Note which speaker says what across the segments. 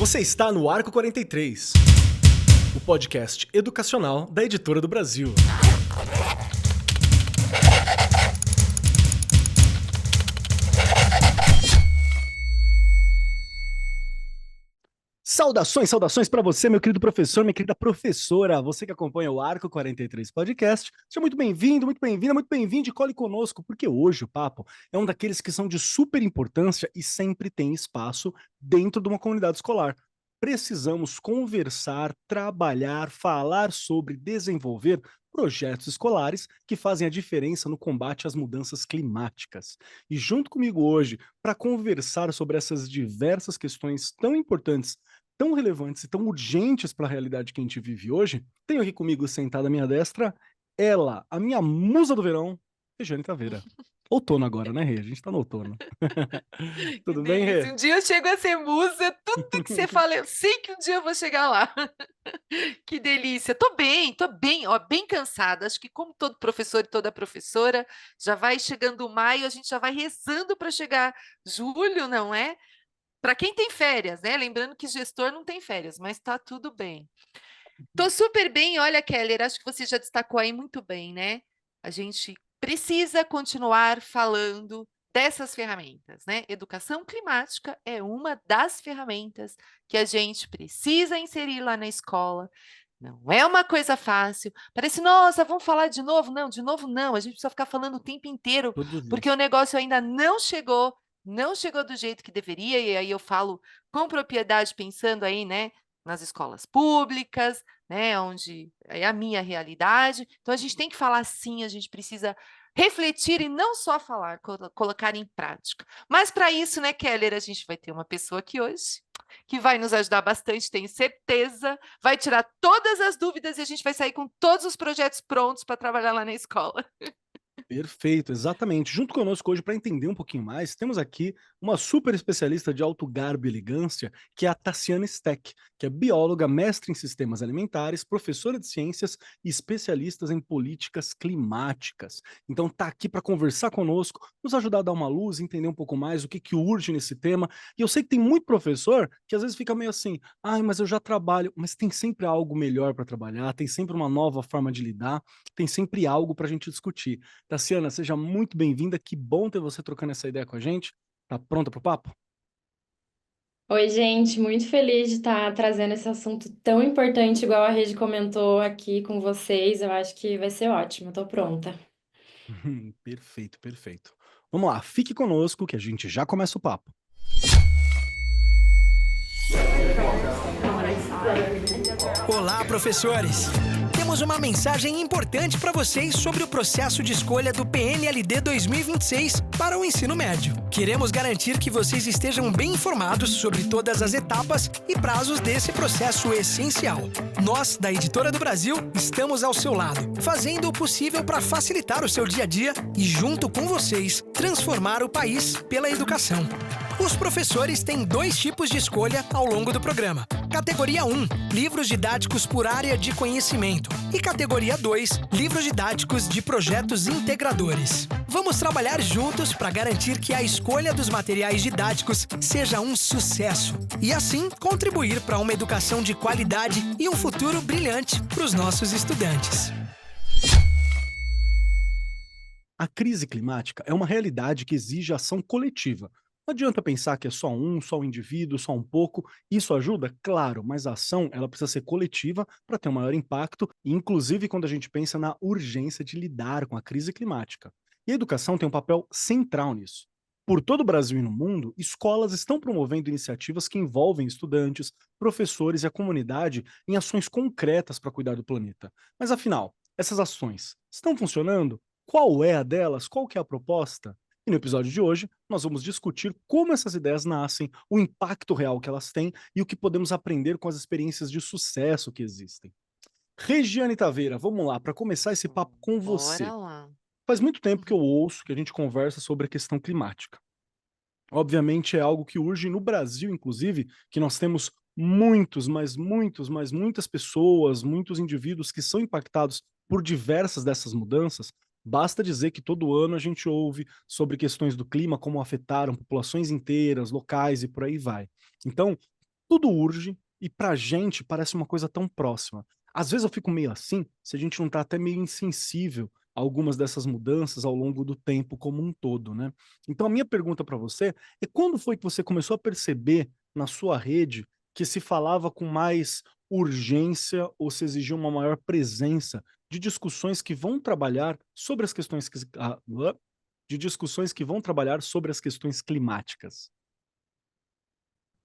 Speaker 1: Você está no Arco 43, o podcast educacional da Editora do Brasil. Saudações para você, meu querido professor, minha querida professora, você que acompanha o Arco 43 Podcast. Seja muito bem-vindo, muito bem-vinda, muito bem-vindo e cole conosco, porque hoje o papo é um daqueles que são de super importância e sempre tem espaço dentro de uma comunidade escolar. Precisamos conversar, trabalhar, falar sobre, desenvolver projetos escolares que fazem a diferença no combate às mudanças climáticas. E junto comigo hoje, para conversar sobre essas diversas questões tão importantes, tão relevantes e tão urgentes para a realidade que a gente vive hoje, tenho aqui comigo sentada à minha destra, ela, a minha musa do verão, Regiane Taveira. Outono agora, né, Rê? A gente tá no outono.
Speaker 2: Que
Speaker 1: Tudo bem,
Speaker 2: delícia.
Speaker 1: Rê?
Speaker 2: Um dia eu chego a ser musa, tudo que você fala, eu sei que um dia eu vou chegar lá. Que delícia. Tô bem, ó, bem cansada. Acho que como todo professor e toda professora, já vai chegando maio, a gente já vai rezando para chegar julho, não é? Para quem tem férias, né? Lembrando que gestor não tem férias, mas tá tudo bem. Tô super bem, olha, Keller, acho que você já destacou aí muito bem, né? A gente precisa continuar falando dessas ferramentas, né? Educação climática é uma das ferramentas que a gente precisa inserir lá na escola. Não é uma coisa fácil. Parece, nossa, vamos falar de novo? Não, de novo não. A gente precisa ficar falando o tempo inteiro,
Speaker 1: Todos os
Speaker 2: porque
Speaker 1: dias.
Speaker 2: o negócio ainda não chegou do jeito que deveria, e aí eu falo com propriedade, pensando aí, né, nas escolas públicas, né, onde é a minha realidade. Então, a gente tem que falar sim, a gente precisa refletir e não só falar, colocar em prática. Mas para isso, né, Keller, a gente vai ter uma pessoa aqui hoje que vai nos ajudar bastante, tenho certeza, vai tirar todas as dúvidas e a gente vai sair com todos os projetos prontos para trabalhar lá na escola.
Speaker 1: Perfeito, exatamente. Junto conosco hoje, para entender um pouquinho mais, temos aqui uma super especialista de alto garbo e elegância, que é a Tassiana Steck, que é bióloga, mestre em sistemas alimentares, professora de ciências e especialista em políticas climáticas. Então tá aqui para conversar conosco, nos ajudar a dar uma luz, entender um pouco mais o que que urge nesse tema. E eu sei que tem muito professor que às vezes fica meio assim: "Ai, mas eu já trabalho", mas tem sempre algo melhor para trabalhar, tem sempre uma nova forma de lidar, tem sempre algo para a gente discutir. Tassiana, seja muito bem-vinda, que bom ter você trocando essa ideia com a gente. Tá pronta pro papo?
Speaker 3: Oi, gente, muito feliz de estar trazendo esse assunto tão importante, igual a Rede comentou aqui com vocês. Eu acho que vai ser ótimo, tô pronta.
Speaker 1: Perfeito, perfeito. Vamos lá, fique conosco que a gente já começa o papo.
Speaker 4: Olá, professores! Temos uma mensagem importante para vocês sobre o processo de escolha do PNLD 2026 para o ensino médio. Queremos garantir que vocês estejam bem informados sobre todas as etapas e prazos desse processo essencial. Nós, da Editora do Brasil, estamos ao seu lado, fazendo o possível para facilitar o seu dia a dia e, junto com vocês, transformar o país pela educação. Os professores têm 2 tipos de escolha ao longo do programa. Categoria 1, livros didáticos por área de conhecimento. E categoria 2, livros didáticos de projetos integradores. Vamos trabalhar juntos para garantir que a escolha dos materiais didáticos seja um sucesso. E assim, contribuir para uma educação de qualidade e um futuro brilhante para os nossos estudantes.
Speaker 1: A crise climática é uma realidade que exige ação coletiva. Não adianta pensar que é só um indivíduo, só um pouco. Isso ajuda? Claro, mas a ação ela precisa ser coletiva para ter um maior impacto, inclusive quando a gente pensa na urgência de lidar com a crise climática. E a educação tem um papel central nisso. Por todo o Brasil e no mundo, escolas estão promovendo iniciativas que envolvem estudantes, professores e a comunidade em ações concretas para cuidar do planeta. Mas afinal, essas ações estão funcionando? Qual é a delas? Qual que é a proposta? E no episódio de hoje, nós vamos discutir como essas ideias nascem, o impacto real que elas têm e o que podemos aprender com as experiências de sucesso que existem. Regiane Taveira, vamos lá, para começar esse papo com você.
Speaker 2: Bora lá.
Speaker 1: Faz muito tempo que eu ouço que a gente conversa sobre a questão climática. Obviamente é algo que urge no Brasil, inclusive, que nós temos muitas pessoas, muitos indivíduos que são impactados por diversas dessas mudanças. Basta dizer que todo ano a gente ouve sobre questões do clima, como afetaram populações inteiras, locais e por aí vai. Então, Tudo urge e pra gente parece uma coisa tão próxima. Às vezes eu fico meio assim, se a gente não tá até meio insensível a algumas dessas mudanças ao longo do tempo como um todo, né. Então a minha pergunta pra você é quando foi que você começou a perceber na sua rede que se falava com mais urgência ou se exigia uma maior presença de discussões que vão trabalhar sobre as questões de discussões que vão trabalhar sobre as questões climáticas?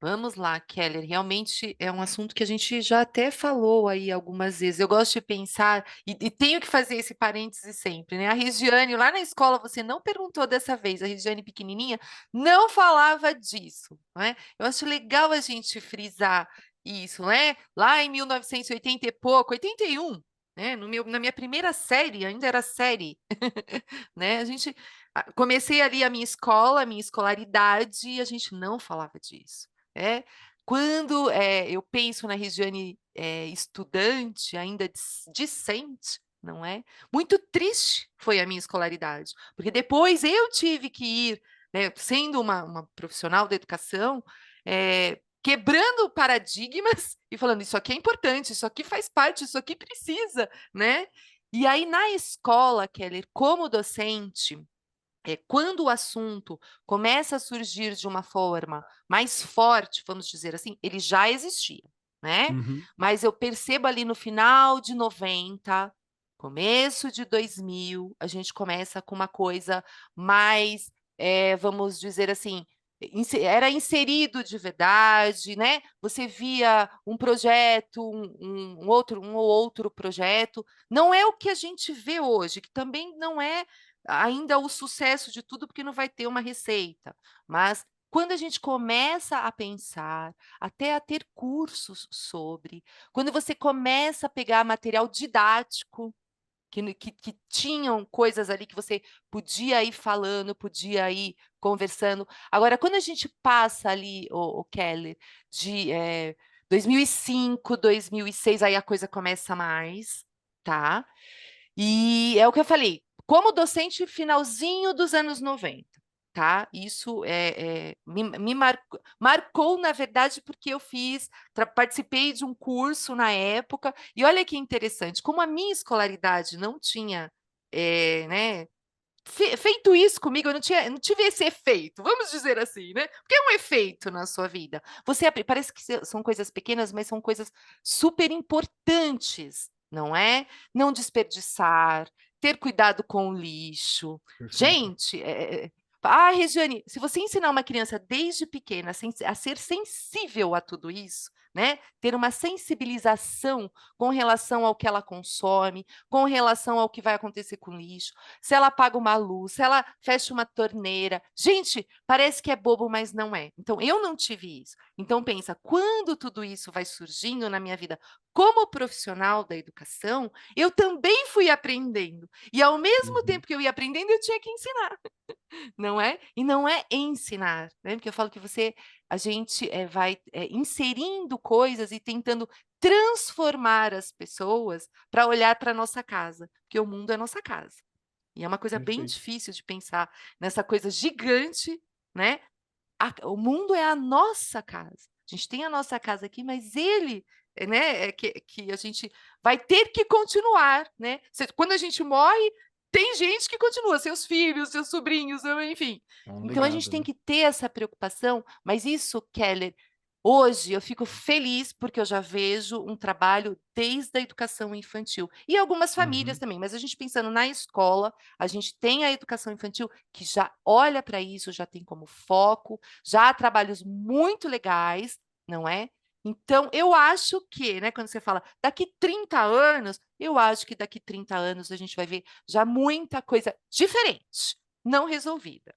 Speaker 2: Vamos lá, Keller, realmente é um assunto que a gente já até falou aí algumas vezes. Eu gosto de pensar e tenho que fazer esse parêntese sempre, né, a Regiane lá na escola, você não perguntou dessa vez, a Regiane pequenininha não falava disso, não é. Eu acho legal a gente frisar isso, né, lá em 1980 e pouco, 81, né, na minha primeira série, ainda era série, né, comecei ali a minha escola, a minha escolaridade e a gente não falava disso. Quando, eu penso na Regiane, estudante, ainda discente, não é, muito triste foi a minha escolaridade, porque depois eu tive que ir, né, sendo uma profissional da educação, quebrando paradigmas e falando: "Isso aqui é importante, isso aqui faz parte, isso aqui precisa", né. E aí na escola, Keller, como docente, quando o assunto começa a surgir de uma forma mais forte, vamos dizer assim, ele já existia, né,
Speaker 1: Uhum.
Speaker 2: mas eu percebo ali no final de 90, começo de 2000, a gente começa com uma coisa mais, vamos dizer assim, era inserido de verdade, né, você via um projeto, um ou outro projeto, não é o que a gente vê hoje, que também não é ainda o sucesso de tudo, porque não vai ter uma receita, mas quando a gente começa a pensar, até a ter cursos sobre, quando você começa a pegar material didático, que tinham coisas ali que você podia ir falando, podia ir conversando. Agora, quando a gente passa ali, o Keller, de 2005, 2006, aí a coisa começa mais, tá? E é o que eu falei, como docente finalzinho dos anos 90, tá, isso, me marcou, na verdade, porque eu participei de um curso na época, e olha que interessante, como a minha escolaridade não tinha, né, feito isso comigo, eu não tive esse efeito, vamos dizer assim, né, porque é um efeito na sua vida. Você parece que são coisas pequenas, mas são coisas super importantes, não é? Não desperdiçar, ter cuidado com o lixo.
Speaker 1: Perfeito.
Speaker 2: Gente, Regiane, se você ensinar uma criança desde pequena a ser sensível a tudo isso, né, ter uma sensibilização com relação ao que ela consome, com relação ao que vai acontecer com o lixo, se ela apaga uma luz, se ela fecha uma torneira. Gente, parece que é bobo, mas não é. Então, eu não tive isso. Então, pensa, quando tudo isso vai surgindo na minha vida como profissional da educação, eu também fui aprendendo. E ao mesmo
Speaker 1: Uhum.
Speaker 2: tempo que eu ia aprendendo, eu tinha que ensinar, não é? E não é ensinar, né? Porque eu falo que a gente vai inserindo coisas e tentando transformar as pessoas para olhar para a nossa casa, porque o mundo é nossa casa. E é uma coisa bem
Speaker 1: Perfeito.
Speaker 2: difícil de pensar nessa coisa gigante, né. O mundo é a nossa casa. A gente tem a nossa casa aqui, mas ele, né, que a gente vai ter que continuar, né. Quando a gente morre, tem gente que continua, seus filhos, seus sobrinhos, enfim.
Speaker 1: É um
Speaker 2: Então a gente
Speaker 1: legado,
Speaker 2: tem
Speaker 1: né.
Speaker 2: que ter essa preocupação, mas isso, Keller, hoje eu fico feliz, porque eu já vejo um trabalho desde a educação infantil, e algumas famílias
Speaker 1: Uhum.
Speaker 2: também, mas a gente pensando na escola, a gente tem a educação infantil que já olha para isso, já tem como foco, já há trabalhos muito legais, não é? Então eu acho que, né, quando você fala: "Daqui 30 anos", eu acho que daqui 30 anos a gente vai ver já muita coisa diferente, não resolvida.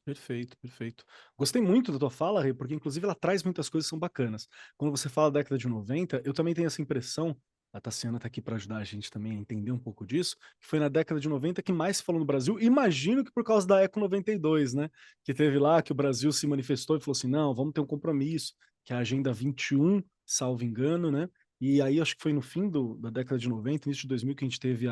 Speaker 1: Perfeito, perfeito. Gostei muito da tua fala, Rê, porque inclusive ela traz muitas coisas que são bacanas. Quando você fala da década de 90, eu também tenho essa impressão, a Tassiana está aqui para ajudar a gente também a entender um pouco disso, que foi na década de 90 que mais se falou no Brasil, imagino que por causa da Eco 92, né? Que teve lá, que o Brasil se manifestou e falou assim: não, vamos ter um compromisso, que é a Agenda 21, salvo engano, né? E aí acho que foi no fim da década de 90, início de 2000, que a gente teve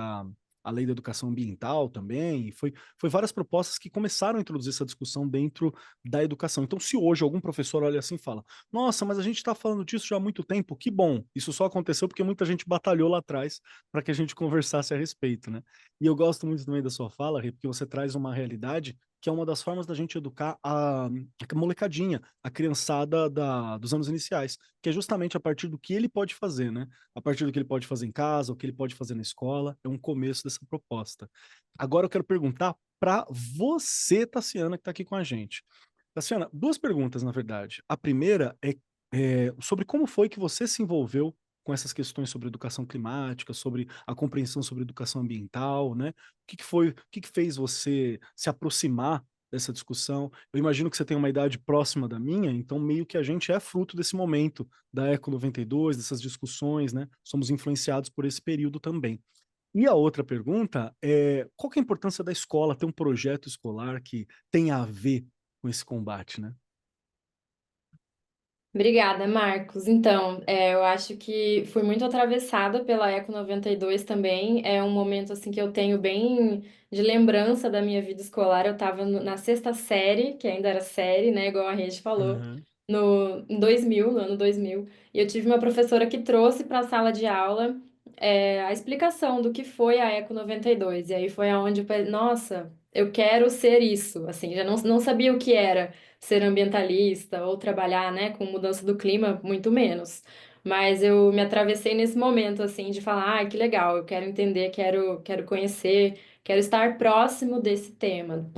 Speaker 1: a lei da educação ambiental também, foi várias propostas que começaram a introduzir essa discussão dentro da educação. Então, se hoje algum professor olha assim e fala: "Nossa, mas a gente está falando disso já há muito tempo", que bom, isso só aconteceu porque muita gente batalhou lá atrás para que a gente conversasse a respeito, né. E eu gosto muito também da sua fala, Rê, porque você traz uma realidade que é uma das formas da gente educar a molecadinha, a criançada dos anos iniciais, que é justamente a partir do que ele pode fazer, né? A partir do que ele pode fazer em casa, o que ele pode fazer na escola, é um começo dessa proposta. Agora eu quero perguntar para você, Tassiana, que está aqui com a gente. Tassiana, duas perguntas, na verdade. A primeira é sobre como foi que você se envolveu com essas questões sobre educação climática, sobre a compreensão sobre educação ambiental, né? O que que fez você se aproximar dessa discussão? Eu imagino que você tem uma idade próxima da minha, então meio que a gente é fruto desse momento da Eco 92, dessas discussões, né? Somos influenciados por esse período também. E a outra pergunta é, qual que é a importância da escola ter um projeto escolar que tenha a ver com esse combate, né?
Speaker 3: Obrigada, Marcos. Então, eu acho que fui muito atravessada pela Eco 92 também. É um momento assim que eu tenho bem de lembrança da minha vida escolar. Eu estava na sexta série, que ainda era série, né, igual a Rede falou,
Speaker 1: Aham,
Speaker 3: em 2000, no ano 2000. E eu tive uma professora que trouxe para a sala de aula a explicação do que foi a Eco 92. E aí foi aonde eu falei, nossa, eu quero ser isso. Assim, já não sabia o que era ser ambientalista ou trabalhar, né, com mudança do clima, muito menos. Mas eu me atravessei nesse momento, assim, de falar, que legal, eu quero entender, quero conhecer, quero estar próxima desse tema.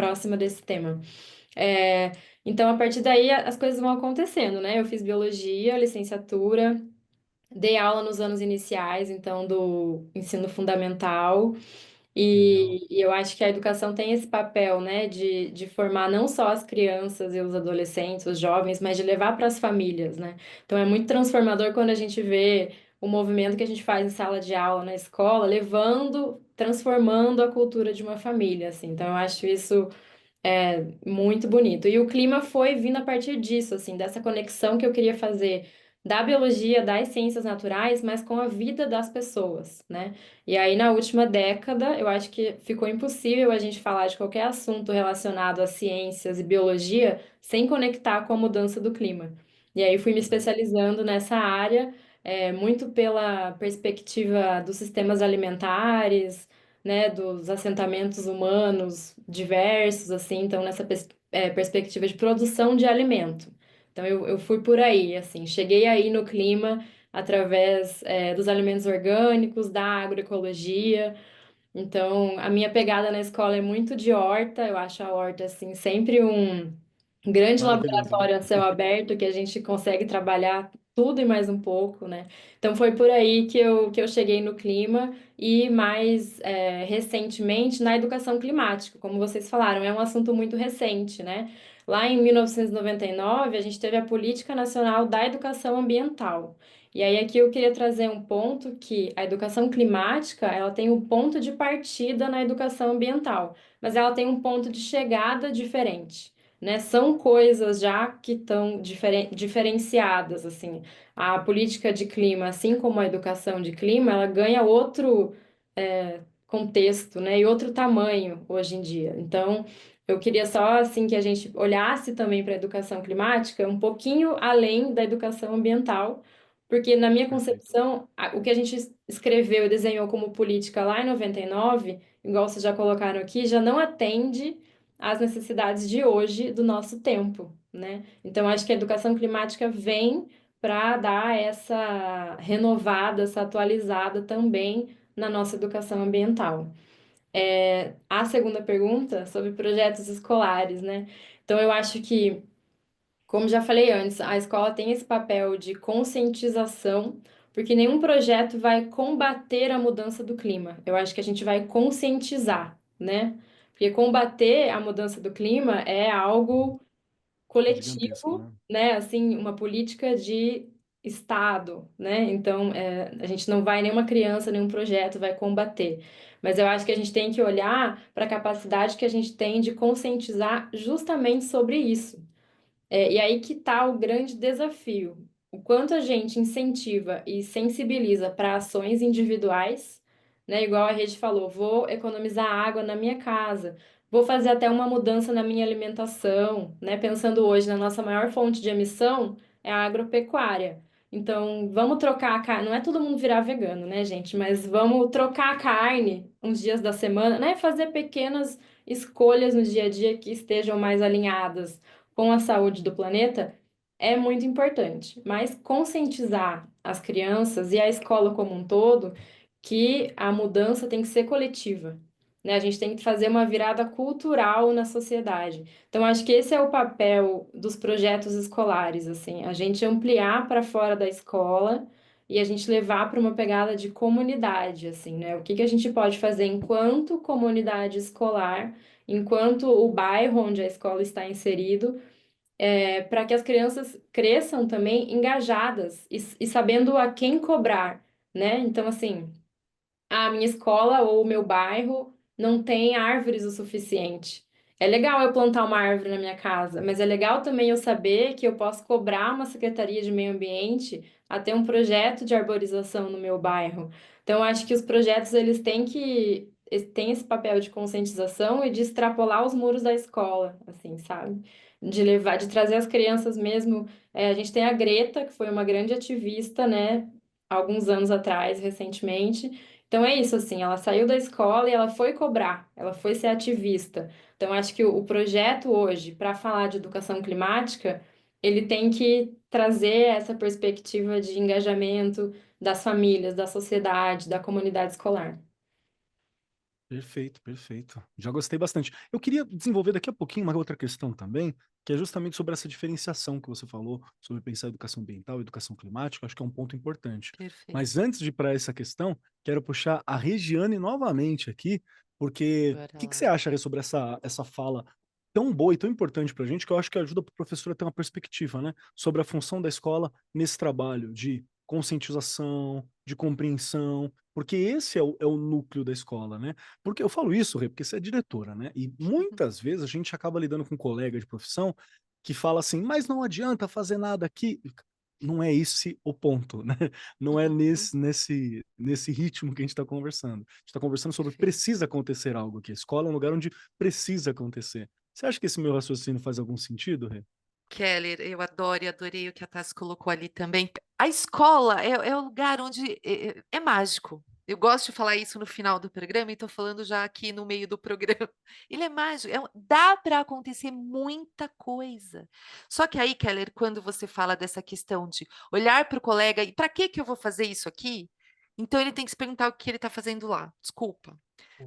Speaker 3: É, então, a partir daí, as coisas vão acontecendo, né? Eu fiz biologia, licenciatura, dei aula nos anos iniciais, então, do ensino fundamental,
Speaker 1: legal.
Speaker 3: e eu acho que a educação tem esse papel, né, de formar não só as crianças e os adolescentes, os jovens, mas de levar para as famílias, né? Então é muito transformador quando a gente vê o movimento que a gente faz em sala de aula, na escola, transformando a cultura de uma família, assim. Então eu acho isso muito bonito. E o clima foi vindo a partir disso, assim, dessa conexão que eu queria fazer da biologia, das ciências naturais, mas com a vida das pessoas, né? E aí, na última década, eu acho que ficou impossível a gente falar de qualquer assunto relacionado a ciências e biologia sem conectar com a mudança do clima. E aí, fui me
Speaker 1: Verdade.
Speaker 3: especializando nessa área, muito pela perspectiva dos sistemas alimentares, né, dos assentamentos humanos diversos, assim, então nessa perspectiva de produção de alimento. Então eu fui por aí, assim, cheguei aí no clima através dos alimentos orgânicos, da agroecologia. Então a minha pegada na escola é muito de horta, eu acho a horta, assim, sempre um grande
Speaker 1: Maravilhoso, né?
Speaker 3: laboratório a céu aberto que a gente consegue trabalhar tudo e mais um pouco, né? Então foi por aí que eu cheguei no clima e mais recentemente na educação climática, como vocês falaram, é um assunto muito recente, né? Lá em 1999, a gente teve a Política Nacional da Educação Ambiental. E aí aqui eu queria trazer um ponto que a educação climática, ela tem um ponto de partida na educação ambiental, mas ela tem um ponto de chegada diferente, né? São coisas já que estão diferenciadas, assim. A política de clima, assim como a educação de clima, ela ganha outro contexto, né? E outro tamanho hoje em dia. Então, eu queria só, assim, que a gente olhasse também para a educação climática um pouquinho além da educação ambiental, porque na minha
Speaker 1: Perfeito.
Speaker 3: concepção, o que a gente escreveu e desenhou como política lá em 99, igual vocês já colocaram aqui, já não atende às necessidades de hoje do nosso tempo, né? Então, acho que a educação climática vem para dar essa renovada, essa atualizada também na nossa educação ambiental. A segunda pergunta sobre projetos escolares, né? Então, eu acho que, como já falei antes, a escola tem esse papel de conscientização, porque nenhum projeto vai combater a mudança do clima. Eu acho que a gente vai conscientizar, né? Porque combater a mudança do clima é algo
Speaker 1: Gigantesco,
Speaker 3: coletivo,
Speaker 1: né?
Speaker 3: né? Assim, uma política de Estado, né? Então, a gente não vai, nenhuma criança, nenhum projeto vai combater. Mas eu acho que a gente tem que olhar para a capacidade que a gente tem de conscientizar justamente sobre isso. E aí que está o grande desafio. O quanto a gente incentiva e sensibiliza para ações individuais, né? Igual a Rede falou, vou economizar água na minha casa, vou fazer até uma mudança na minha alimentação, né? Pensando hoje na nossa maior fonte de emissão é a agropecuária. Então, vamos trocar a carne. Não é todo mundo virar vegano, né, gente? Mas vamos trocar a carne uns dias da semana, né? Fazer pequenas escolhas no dia a dia que estejam mais alinhadas com a saúde do planeta é muito importante. Mas conscientizar as crianças e a escola como um todo que a mudança tem que ser coletiva, né? A gente tem que fazer uma virada cultural na sociedade. Então, acho que esse é o papel dos projetos escolares, assim, a gente ampliar para fora da escola e a gente levar para uma pegada de comunidade, assim, né? O que que a gente pode fazer enquanto comunidade escolar, enquanto o bairro onde a escola está inserido, para que as crianças cresçam também engajadas e sabendo a quem cobrar, né? Então, assim, a minha escola ou o meu bairro não tem árvores o suficiente. É legal eu plantar uma árvore na minha casa, mas é legal também eu saber que eu posso cobrar uma secretaria de meio ambiente a ter um projeto de arborização no meu bairro. Então, acho que os projetos eles têm esse papel de conscientização e de extrapolar os muros da escola, assim, sabe? De levar, de trazer as crianças mesmo. A gente tem a Greta, que foi uma grande ativista, né? Alguns anos atrás, recentemente, então é isso, assim, ela saiu da escola e ela foi cobrar, ela foi ser ativista. Então acho que o projeto hoje, para falar de educação climática, ele tem que trazer essa perspectiva de engajamento das famílias, da sociedade, da comunidade escolar.
Speaker 1: Perfeito, perfeito. Já gostei bastante. Eu queria desenvolver daqui a pouquinho uma outra questão também, que é justamente sobre essa diferenciação que você falou, sobre pensar educação ambiental e educação climática, acho que é um ponto importante.
Speaker 2: Perfeito.
Speaker 1: Mas antes de ir para essa questão, quero puxar a Regiane novamente aqui, porque
Speaker 2: Bora
Speaker 1: o que, que
Speaker 2: lá.
Speaker 1: você acha sobre essa fala tão boa e tão importante para a gente, que eu acho que ajuda o professor a ter uma perspectiva, né, sobre a função da escola nesse trabalho de conscientização, de compreensão, porque esse é o núcleo da escola, né? Porque eu falo isso, Rê, porque você é diretora, né? E muitas vezes a gente acaba lidando com um colega de profissão que fala assim, mas não adianta fazer nada aqui. Não é esse o ponto, né? Não é
Speaker 2: Uhum.
Speaker 1: nesse ritmo que a gente está conversando. A gente está conversando sobre
Speaker 2: Perfeito.
Speaker 1: precisa acontecer algo aqui. A escola é um lugar onde precisa acontecer. Você acha que esse meu raciocínio faz algum sentido, Rê?
Speaker 2: Keller, eu adoro e adorei o que a Tassi colocou ali também. A escola é o lugar onde é mágico. Eu gosto de falar isso no final do programa e estou falando já aqui no meio do programa. Ele é mágico, dá para acontecer muita coisa. Só que aí, Keller, quando você fala dessa questão de olhar para o colega e para que eu vou fazer isso aqui? Então ele tem que se perguntar o que ele está fazendo lá. Desculpa.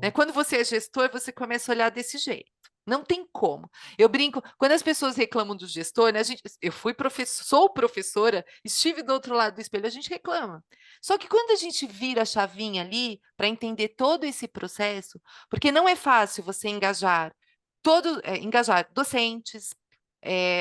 Speaker 2: Né? Quando você é gestor, você começa a olhar desse jeito. Não tem como. Eu brinco, quando as pessoas reclamam do gestor, né, eu fui sou professora, estive do outro lado do espelho, a gente reclama. Só que quando a gente vira a chavinha ali para entender todo esse processo, porque não é fácil você engajar docentes,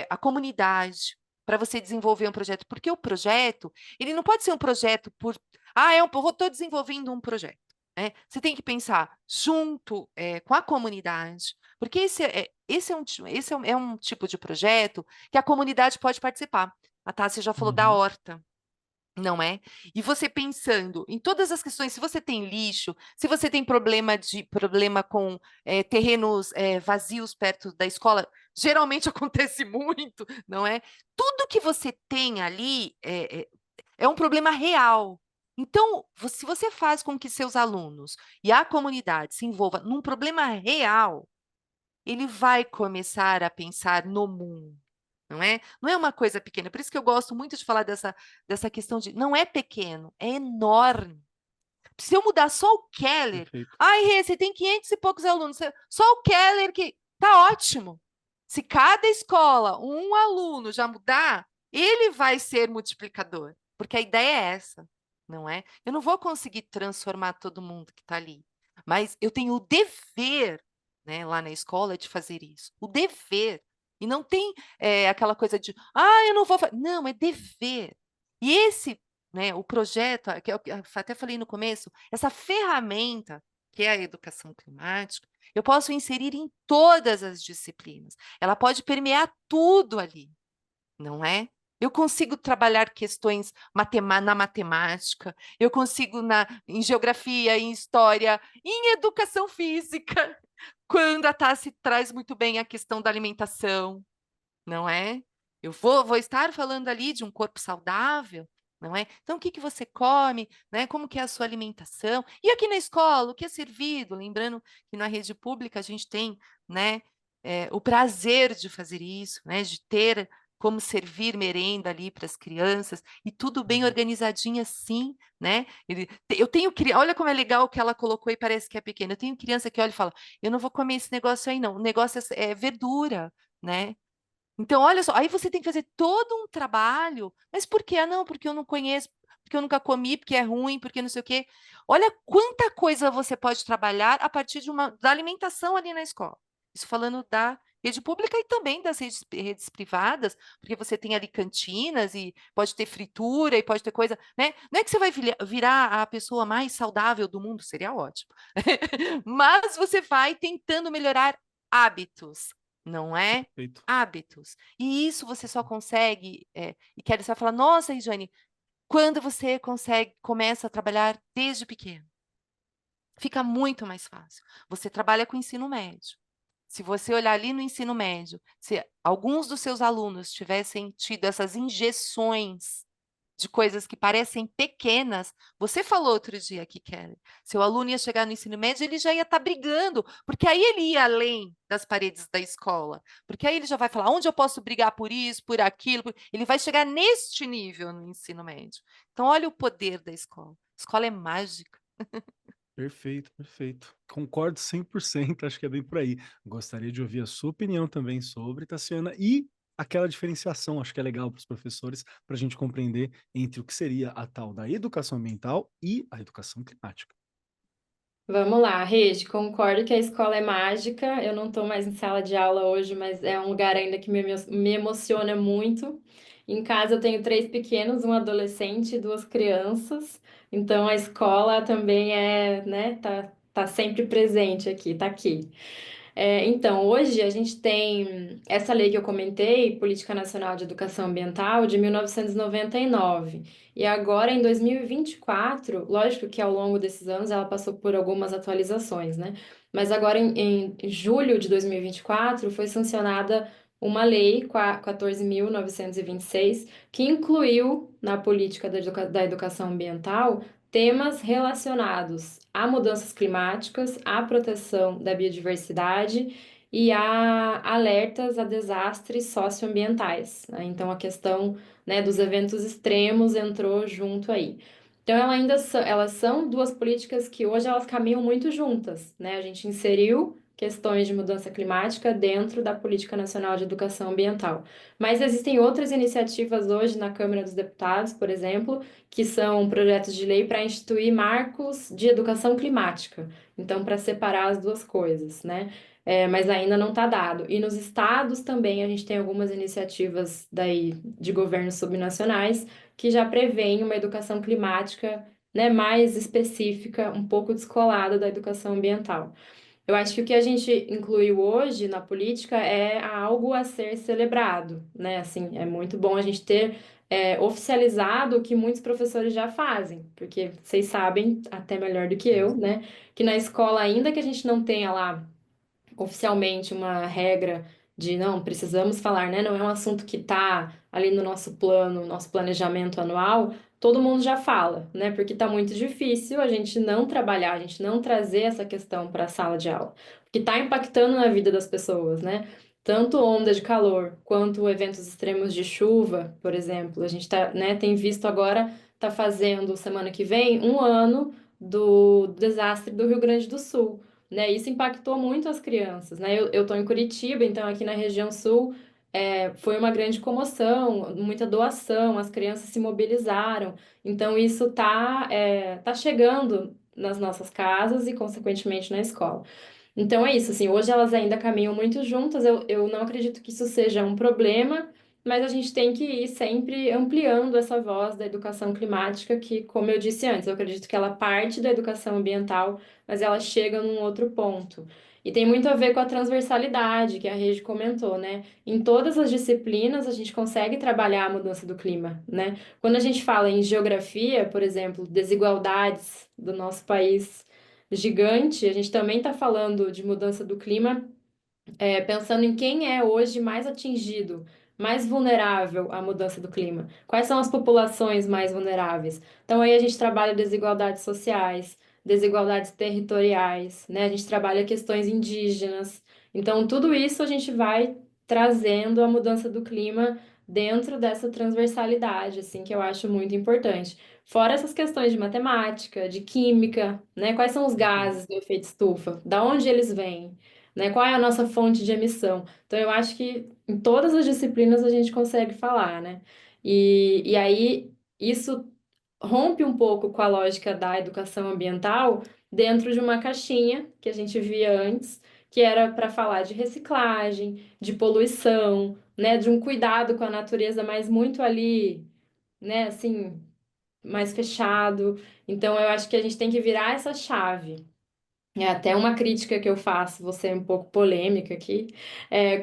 Speaker 2: a comunidade, para você desenvolver um projeto, porque o projeto, ele não pode ser um projeto estou desenvolvendo um projeto. Né? Você tem que pensar junto com a comunidade, porque esse é um tipo de projeto que a comunidade pode participar. A Tássia já falou da
Speaker 1: Uhum.
Speaker 2: horta, não é? E você pensando em todas as questões, se você tem lixo, se você tem problema com terrenos vazios perto da escola, geralmente acontece muito, não é? Tudo que você tem ali é um problema real. Então, se você faz com que seus alunos e a comunidade se envolva num problema real, ele vai começar a pensar no mundo, não é? Não é uma coisa pequena. Por isso que eu gosto muito de falar dessa questão de não é pequeno, é enorme. Se eu mudar só o Keller,
Speaker 1: Perfeito.
Speaker 2: ai, Rê, você tem 500 e poucos alunos, só o Keller que tá ótimo. Se cada escola, um aluno já mudar, ele vai ser multiplicador, porque a ideia é essa, não é? Eu não vou conseguir transformar todo mundo que está ali, mas eu tenho o dever, né, lá na escola de fazer isso, o dever. E não tem aquela coisa de, eu não vou fazer. Não, é dever. E esse, né, o projeto, que eu até falei no começo, essa ferramenta que é a educação climática, eu posso inserir em todas as disciplinas. Ela pode permear tudo ali, não é? Eu consigo trabalhar questões na matemática, eu consigo em geografia, em história, em educação física, quando a Tassi traz muito bem a questão da alimentação, não é? Eu vou estar falando ali de um corpo saudável, não é? Então, o que você come, né? Como que é a sua alimentação? E aqui na escola, o que é servido? Lembrando que na rede pública a gente tem, né, o prazer de fazer isso, né? De ter como servir merenda ali para as crianças, e tudo bem organizadinho assim, né? Eu tenho criança, olha como é legal o que ela colocou e parece que é pequena. Eu tenho criança que olha e fala: eu não vou comer esse negócio aí, não. O negócio é verdura, né? Então, olha só, aí você tem que fazer todo um trabalho. Mas por quê? Ah, não, porque eu não conheço, porque eu nunca comi, porque é ruim, porque não sei o quê. Olha quanta coisa você pode trabalhar a partir da alimentação ali na escola. Isso falando da rede pública e também das redes privadas, porque você tem ali cantinas e pode ter fritura e pode ter coisa, né? Não é que você vai virar a pessoa mais saudável do mundo, seria ótimo. Mas você vai tentando melhorar hábitos, não é?
Speaker 1: Perfeito.
Speaker 2: Hábitos. E isso você só consegue, e Kelly, você vai falar: nossa, Regiane, quando você começa a trabalhar desde pequeno, fica muito mais fácil. Você trabalha com ensino médio. Se você olhar ali no ensino médio, se alguns dos seus alunos tivessem tido essas injeções de coisas que parecem pequenas, você falou outro dia aqui, Kelly, seu aluno ia chegar no ensino médio, ele já ia estar brigando, porque aí ele ia além das paredes da escola, porque aí ele já vai falar: onde eu posso brigar por isso, por aquilo, ele vai chegar neste nível no ensino médio. Então, olha o poder da escola. A escola é mágica.
Speaker 1: Perfeito, perfeito. Concordo 100%, acho que é bem por aí. Gostaria de ouvir a sua opinião também sobre, Tassiana, e aquela diferenciação, acho que é legal para os professores, para a gente compreender entre o que seria a tal da educação ambiental e a educação climática.
Speaker 3: Vamos lá, Regi, concordo que a escola é mágica. Eu não estou mais em sala de aula hoje, mas é um lugar ainda que me emociona muito. Em casa eu tenho 3 pequenos, um adolescente e 2 crianças. Então a escola também né, tá sempre presente aqui, tá aqui. Então, hoje a gente tem essa lei que eu comentei, Política Nacional de Educação Ambiental, de 1999. E agora, em 2024, lógico que ao longo desses anos ela passou por algumas atualizações, né? Mas agora, em julho de 2024, foi sancionada uma lei, 14.926, que incluiu na política da educação ambiental temas relacionados a mudanças climáticas, à proteção da biodiversidade e a alertas a desastres socioambientais, né? Então, a questão, né, dos eventos extremos entrou junto aí. Então, elas são duas políticas que hoje elas caminham muito juntas, né? A gente inseriu questões de mudança climática dentro da Política Nacional de Educação Ambiental. Mas existem outras iniciativas hoje na Câmara dos Deputados, por exemplo, que são projetos de lei para instituir marcos de educação climática. Então, para separar as duas coisas, né? Mas ainda não está dado. E nos estados também a gente tem algumas iniciativas daí de governos subnacionais que já prevêem uma educação climática, né, mais específica, um pouco descolada da educação ambiental. Eu acho que o que a gente incluiu hoje na política é algo a ser celebrado, né? Assim, é muito bom a gente ter oficializado o que muitos professores já fazem, porque vocês sabem, até melhor do que eu, né? Que na escola, ainda que a gente não tenha lá oficialmente uma regra de não, precisamos falar, né? Não é um assunto que está ali no nosso plano, nosso planejamento anual, todo mundo já fala, né? Porque está muito difícil a gente não trabalhar, a gente não trazer essa questão para a sala de aula, porque está impactando na vida das pessoas, né? Tanto onda de calor quanto eventos extremos de chuva, por exemplo. A gente tá, né, tem visto agora, tá fazendo semana que vem 1 ano do desastre do Rio Grande do Sul, né? Isso impactou muito as crianças, né? Eu tô em Curitiba, então aqui na região sul foi uma grande comoção, muita doação, as crianças se mobilizaram. Então isso tá chegando nas nossas casas e, consequentemente, na escola. Então é isso, assim, hoje elas ainda caminham muito juntas, eu não acredito que isso seja um problema, mas a gente tem que ir sempre ampliando essa voz da educação climática, que, como eu disse antes, eu acredito que ela parte da educação ambiental, mas ela chega num outro ponto. E tem muito a ver com a transversalidade que a Rede comentou, né? Em todas as disciplinas a gente consegue trabalhar a mudança do clima, né? Quando a gente fala em geografia, por exemplo, desigualdades do nosso país gigante, a gente também está falando de mudança do clima pensando em quem é hoje mais atingido, mais vulnerável à mudança do clima. Quais são as populações mais vulneráveis? Então, aí a gente trabalha desigualdades sociais, desigualdades territoriais, né? A gente trabalha questões indígenas. Então, tudo isso a gente vai trazendo a mudança do clima dentro dessa transversalidade, assim, que eu acho muito importante. Fora essas questões de matemática, de química, né? Quais são os gases do efeito estufa? Da onde eles vêm? Né? Qual é a nossa fonte de emissão? Então, eu acho que em todas as disciplinas a gente consegue falar, né? E aí, isso rompe um pouco com a lógica da educação ambiental dentro de uma caixinha que a gente via antes, que era para falar de reciclagem, de poluição, né? De um cuidado com a natureza, mas muito ali, né? Assim, mais fechado. Então, eu acho que a gente tem que virar essa chave. É até uma crítica que eu faço, vou ser um pouco polêmica aqui,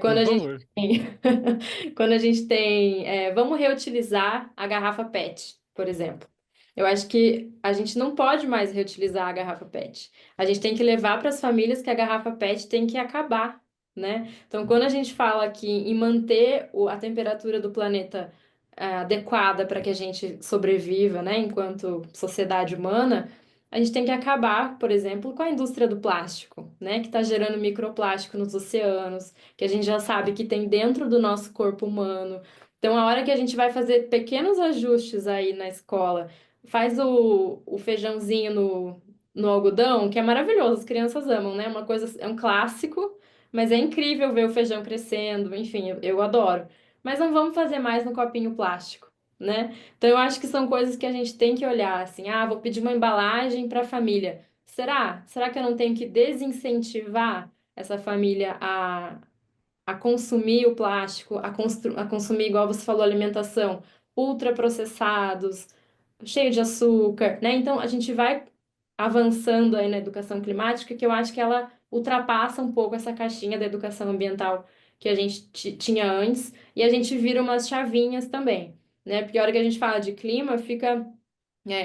Speaker 3: quando
Speaker 1: Por
Speaker 3: a gente
Speaker 1: favor.
Speaker 3: tem, quando a gente tem, vamos reutilizar a garrafa PET, por exemplo. Eu acho que a gente não pode mais reutilizar a garrafa PET. A gente tem que levar para as famílias que a garrafa PET tem que acabar, né? Então, quando a gente fala aqui em manter a temperatura do planeta adequada para que a gente sobreviva, né, enquanto sociedade humana, a gente tem que acabar, por exemplo, com a indústria do plástico, né, que está gerando microplástico nos oceanos, que a gente já sabe que tem dentro do nosso corpo humano. Então, a hora que a gente vai fazer pequenos ajustes aí na escola, faz o feijãozinho no algodão, que é maravilhoso, as crianças amam, né? Uma coisa, é um clássico, mas é incrível ver o feijão crescendo, enfim, eu adoro. Mas não vamos fazer mais no copinho plástico, né? Então, eu acho que são coisas que a gente tem que olhar, assim, vou pedir uma embalagem para a família. Será? Será que eu não tenho que desincentivar essa família a consumir o plástico, a consumir, igual você falou, alimentação, ultraprocessados, cheio de açúcar, né? Então, a gente vai avançando aí na educação climática, que eu acho que ela ultrapassa um pouco essa caixinha da educação ambiental que a gente tinha antes, e a gente vira umas chavinhas também, né? Porque a hora que a gente fala de clima, fica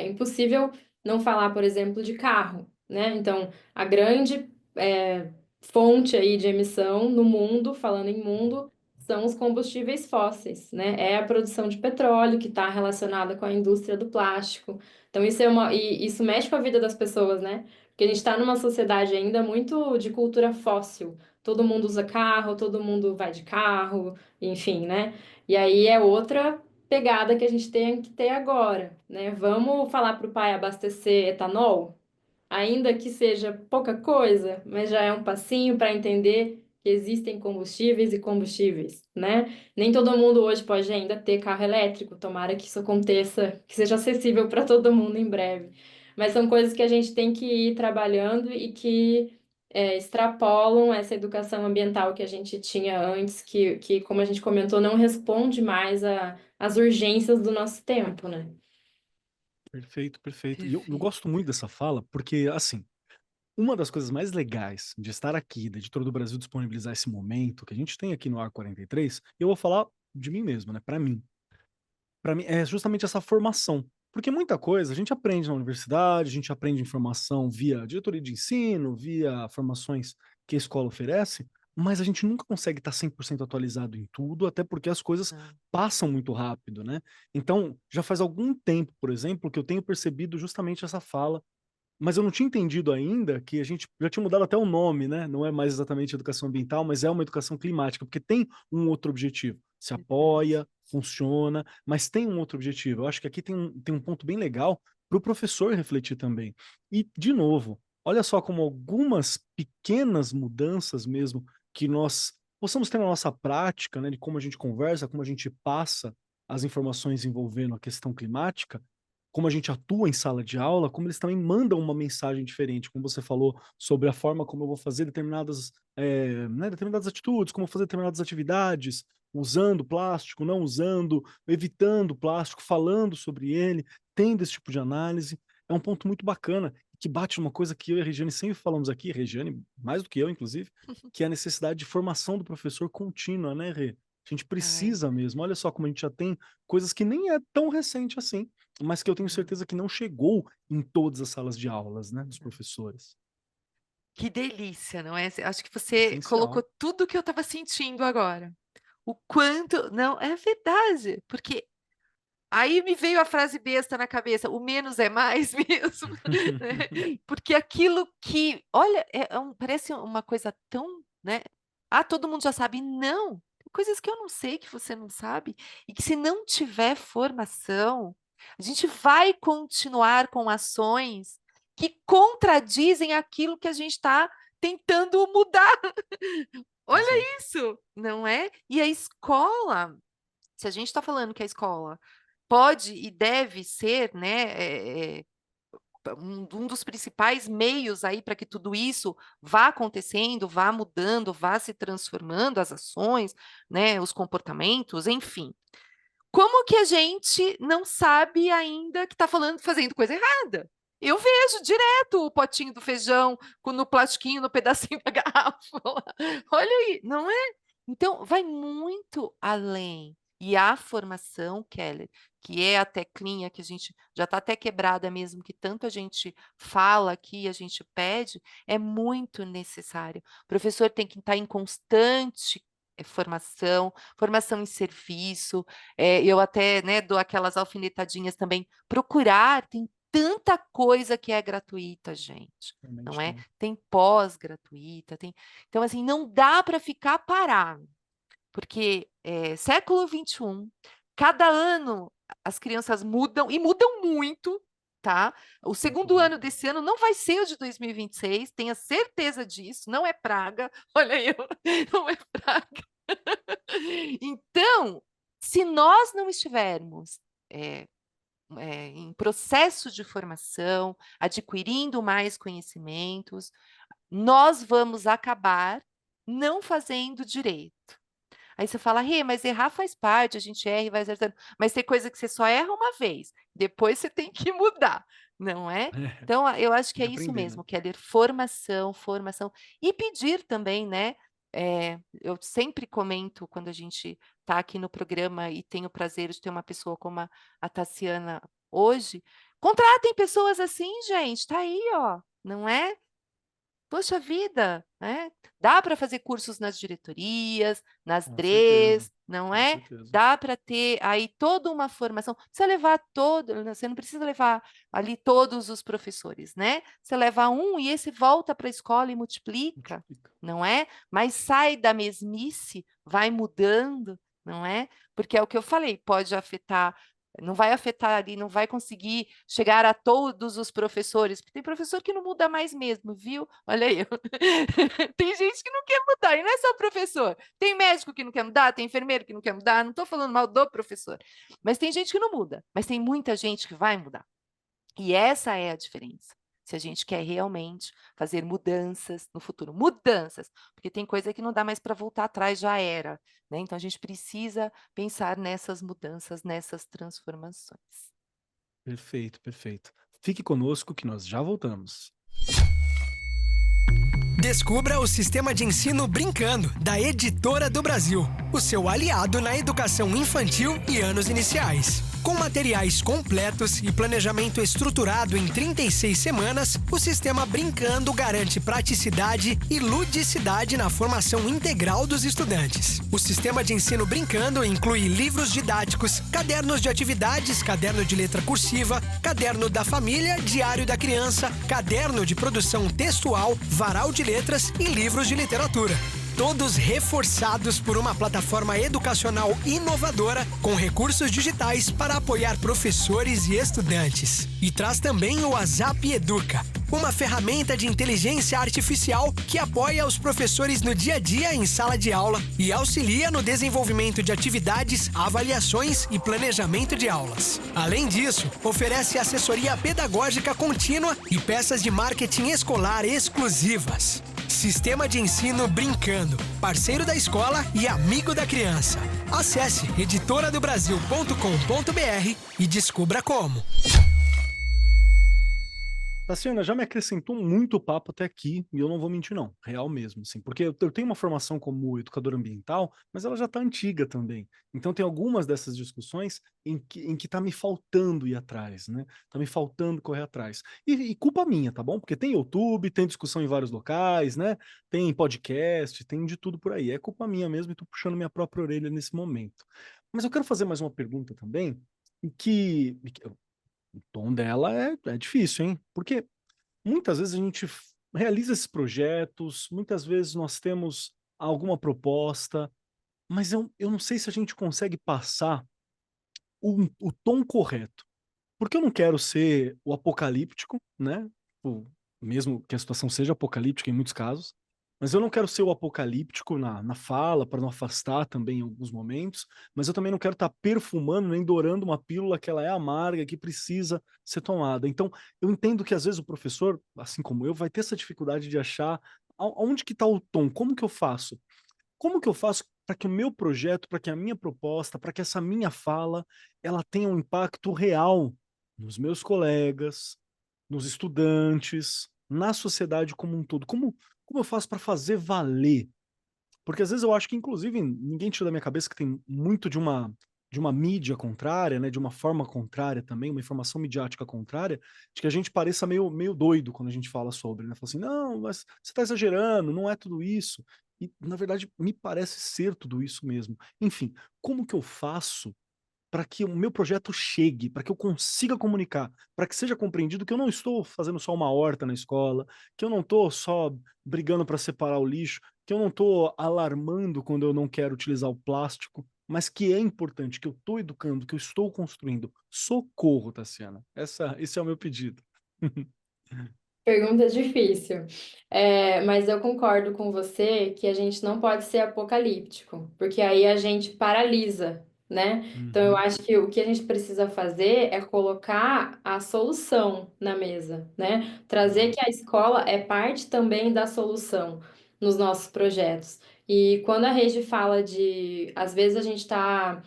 Speaker 3: impossível não falar, por exemplo, de carro, né? Então, a grande fonte aí de emissão no mundo, falando em mundo, são os combustíveis fósseis, né? É a produção de petróleo que está relacionada com a indústria do plástico. Então, e isso mexe com a vida das pessoas, né? Porque a gente está numa sociedade ainda muito de cultura fóssil. Todo mundo usa carro, todo mundo vai de carro, enfim, né? E aí é outra pegada que a gente tem que ter agora, né? Vamos falar para o pai abastecer etanol? Ainda que seja pouca coisa, mas já é um passinho para entender que existem combustíveis e combustíveis, né? Nem todo mundo hoje pode ainda ter carro elétrico, tomara que isso aconteça, que seja acessível para todo mundo em breve. Mas são coisas que a gente tem que ir trabalhando e que extrapolam essa educação ambiental que a gente tinha antes, que, como a gente comentou, não responde mais às urgências do nosso tempo, né?
Speaker 1: Perfeito, perfeito. E eu
Speaker 2: Perfeito.
Speaker 1: gosto muito dessa fala, porque, assim, uma das coisas mais legais de estar aqui, da Editora do Brasil disponibilizar esse momento que a gente tem aqui no Ar 43, eu vou falar de mim mesmo, né? Para mim é justamente essa formação. Porque muita coisa a gente aprende na universidade, a gente aprende informação via diretoria de ensino, via formações que a escola oferece, mas a gente nunca consegue estar 100% atualizado em tudo, até porque as coisas
Speaker 2: Não.
Speaker 1: passam muito rápido, né? Então, já faz algum tempo, por exemplo, que eu tenho percebido justamente essa fala, mas eu não tinha entendido ainda que a gente já tinha mudado até o nome, né? Não é mais exatamente educação ambiental, mas é uma educação climática, porque tem um outro objetivo. Se
Speaker 2: Verdade.
Speaker 1: apoia, funciona, mas tem um outro objetivo. Eu acho que aqui tem um ponto bem legal para o professor refletir também. E, de novo, olha só como algumas pequenas mudanças mesmo que nós possamos ter na nossa prática, né? De como a gente conversa, como a gente passa as informações envolvendo a questão climática, como a gente atua em sala de aula, como eles também mandam uma mensagem diferente, como você falou sobre a forma como eu vou fazer determinadas, né, determinadas atitudes, como fazer determinadas atividades, usando plástico, não usando, evitando plástico, falando sobre ele, tendo esse tipo de análise, é um ponto muito bacana. que bate uma coisa que eu e a Regiane sempre falamos aqui, Regiane mais do que eu, inclusive, que é a necessidade de formação do professor contínua, né, Rê? A gente
Speaker 2: Ai,
Speaker 1: precisa mesmo. Olha só como a gente já tem coisas que nem é tão recente assim, mas que eu tenho
Speaker 2: não,
Speaker 1: certeza que não chegou em todas as salas de aulas, né, dos
Speaker 2: não.
Speaker 1: professores.
Speaker 2: Que delícia, não é? Acho que você colocou
Speaker 1: Essencial.
Speaker 2: tudo o que eu estava sentindo agora. O quanto. Não, é verdade, porque aí me veio a frase besta na cabeça: o menos é mais mesmo, né? Porque aquilo que, olha, parece uma coisa tão, né? Ah, todo mundo já sabe. Não, tem coisas que eu não sei, que você não sabe, e que se não tiver formação, a gente vai continuar com ações que contradizem aquilo que a gente está tentando mudar.
Speaker 1: Exato.
Speaker 2: Olha isso, não é? E a escola, se a gente está falando que a escola pode e deve ser, né, um dos principais meios aí para que tudo isso vá acontecendo, vá mudando, vá se transformando, as ações, né, os comportamentos, enfim. Como que a gente não sabe ainda que está fazendo coisa errada? Eu vejo direto o potinho do feijão no plastiquinho, no pedacinho da garrafa. Olha aí, não é? Então, vai muito além. E a formação, Keller, que é a teclinha que a gente já está até quebrada mesmo, que tanto a gente fala aqui, a gente pede, é muito necessário. O professor tem que estar em constante formação, formação em serviço, eu até, né, dou aquelas alfinetadinhas também, procurar, tem tanta coisa que é gratuita, gente, não
Speaker 1: Realmente
Speaker 2: é?
Speaker 1: tem.
Speaker 2: Tem pós-gratuita, tem... Então, assim, não dá para ficar parado, porque século XXI, cada ano as crianças mudam, e mudam muito, tá? O
Speaker 1: Muito
Speaker 2: segundo ano
Speaker 1: rápido.
Speaker 2: desse ano não vai ser o de 2026, tenha certeza disso, não é praga, olha aí, não é praga. Então, se nós não estivermos em processo de formação, adquirindo mais conhecimentos, nós vamos acabar não fazendo direito. Aí você fala, Rê, mas errar faz parte, a gente erra e vai acertando. Mas tem coisa que você só erra uma vez, depois você tem que mudar, não é?
Speaker 1: É,
Speaker 2: Então, eu acho que
Speaker 1: tem
Speaker 2: é
Speaker 1: que
Speaker 2: isso
Speaker 1: aprender, né?
Speaker 2: mesmo, Keller, formação, formação. E pedir também, né? Eu sempre comento quando a gente está aqui no programa e tenho o prazer de ter uma pessoa como a Tassiana hoje, contratem pessoas assim, gente, tá aí, ó, não é? Poxa vida, né? Dá para fazer cursos nas diretorias, nas
Speaker 1: Com certeza,
Speaker 2: DREs, não
Speaker 1: com
Speaker 2: é?
Speaker 1: certeza.
Speaker 2: Dá para ter aí toda uma formação. Precisa levar você não precisa levar ali todos os professores, né? Você leva um e esse volta para a escola e multiplica,
Speaker 1: Multiplica.
Speaker 2: não é? Mas sai da mesmice, vai mudando, não é? Porque é o que eu falei, pode afetar. Não vai afetar ali, não vai conseguir chegar a todos os professores, porque tem professor que não muda mais mesmo, viu? Olha aí. Tem gente que não quer mudar, e não é só professor. Tem médico que não quer mudar, tem enfermeiro que não quer mudar, não estou falando mal do professor. Mas tem gente que não muda, mas tem muita gente que vai mudar. E essa é a diferença. Se a gente quer realmente fazer mudanças no futuro. Mudanças, porque tem coisa que não dá mais para voltar atrás, já era. Né? Então, a gente precisa pensar nessas mudanças, nessas transformações.
Speaker 1: Perfeito, perfeito. Fique conosco que nós já voltamos.
Speaker 4: Descubra o sistema de ensino Brincando, da Editora do Brasil, o seu aliado na educação infantil e anos iniciais. Com materiais completos e planejamento estruturado em 36 semanas, o sistema Brincando garante praticidade e ludicidade na formação integral dos estudantes. O sistema de ensino Brincando inclui livros didáticos, cadernos de atividades, caderno de letra cursiva, caderno da família, diário da criança, caderno de produção textual, varal de letras e livros de literatura. Todos reforçados por uma plataforma educacional inovadora com recursos digitais para apoiar professores e estudantes. E traz também o WhatsApp Educa, uma ferramenta de inteligência artificial que apoia os professores no dia a dia em sala de aula e auxilia no desenvolvimento de atividades, avaliações e planejamento de aulas. Além disso, oferece assessoria pedagógica contínua e peças de marketing escolar exclusivas. Sistema de ensino Brincando, parceiro da escola e amigo da criança. Acesse editoradobrasil.com.br e descubra como.
Speaker 1: Tassiana, já me acrescentou muito o papo até aqui, e eu não vou mentir não, real mesmo, assim, porque eu tenho uma formação como educador ambiental, mas ela já está antiga também. Então tem algumas dessas discussões em que tá me faltando ir atrás, né? Tá me faltando correr atrás. E culpa minha, tá bom? Porque tem YouTube, tem discussão em vários locais, né? Tem podcast, tem de tudo por aí. É culpa minha mesmo e tô puxando minha própria orelha nesse momento. Mas eu quero fazer mais uma pergunta também, o tom dela é difícil, hein? Porque muitas vezes a gente realiza esses projetos, muitas vezes nós temos alguma proposta, mas eu não sei se a gente consegue passar o tom correto. Porque eu não quero ser o apocalíptico, né? Mesmo que a situação seja apocalíptica em muitos casos, mas eu não quero ser o apocalíptico na fala, para não afastar também em alguns momentos, mas eu também não quero estar perfumando nem dourando uma pílula que ela é amarga, que precisa ser tomada. Então, eu entendo que às vezes o professor, assim como eu, vai ter essa dificuldade de achar aonde que está o tom, como que eu faço? Como que eu faço para que o meu projeto, para que a minha proposta, para que essa minha fala, ela tenha um impacto real nos meus colegas, nos estudantes, na sociedade como um todo? Como eu faço para fazer valer? Porque às vezes eu acho que, inclusive, ninguém tira da minha cabeça que tem muito de uma mídia contrária, né, de uma forma contrária também, uma informação midiática contrária, de que a gente pareça meio doido quando a gente fala sobre, né? Fala assim, não, mas você está exagerando, não é tudo isso. E, na verdade, me parece ser tudo isso mesmo. Enfim, como que eu faço para que o meu projeto chegue, para que eu consiga comunicar, para que seja compreendido que eu não estou fazendo só uma horta na escola, que eu não estou só brigando para separar o lixo, que eu não estou alarmando quando eu não quero utilizar o plástico, mas que é importante, que eu estou educando, que eu estou construindo. Socorro, Tassiana. Esse é o meu pedido.
Speaker 3: Pergunta difícil. Mas eu concordo com você que a gente não pode ser apocalíptico, porque aí a gente paralisa, né? Então eu
Speaker 1: Uhum,
Speaker 3: acho que o que a gente precisa fazer é colocar a solução na mesa, né? Trazer
Speaker 1: boa.
Speaker 3: que a escola é parte também da solução nos nossos projetos. E quando a Regi fala de, às vezes a gente está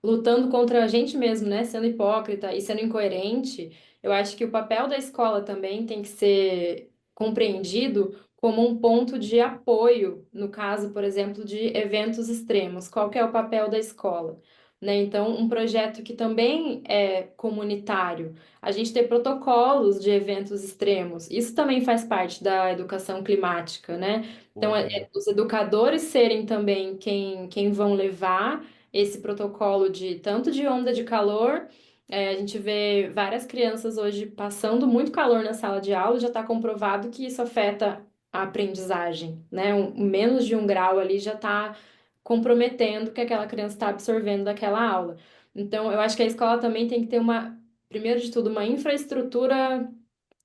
Speaker 3: lutando contra a gente mesmo, né? Sendo hipócrita e sendo incoerente. Eu acho que o papel da escola também tem que ser compreendido como um ponto de apoio, no caso, por exemplo, de eventos extremos. Qual que é o papel da escola? Né? Então, um projeto que também é comunitário, a gente ter protocolos de eventos extremos, isso também faz parte da educação climática, né?
Speaker 1: Boa
Speaker 3: Então,
Speaker 1: ideia.
Speaker 3: os educadores serem também quem vão levar esse protocolo de tanto de onda de calor. A gente vê várias crianças hoje passando muito calor na sala de aula, já está comprovado que isso afeta a aprendizagem, né? Menos de 1 grau ali já está comprometendo o que aquela criança está absorvendo daquela aula. Então, eu acho que a escola também tem que ter primeiro de tudo, uma infraestrutura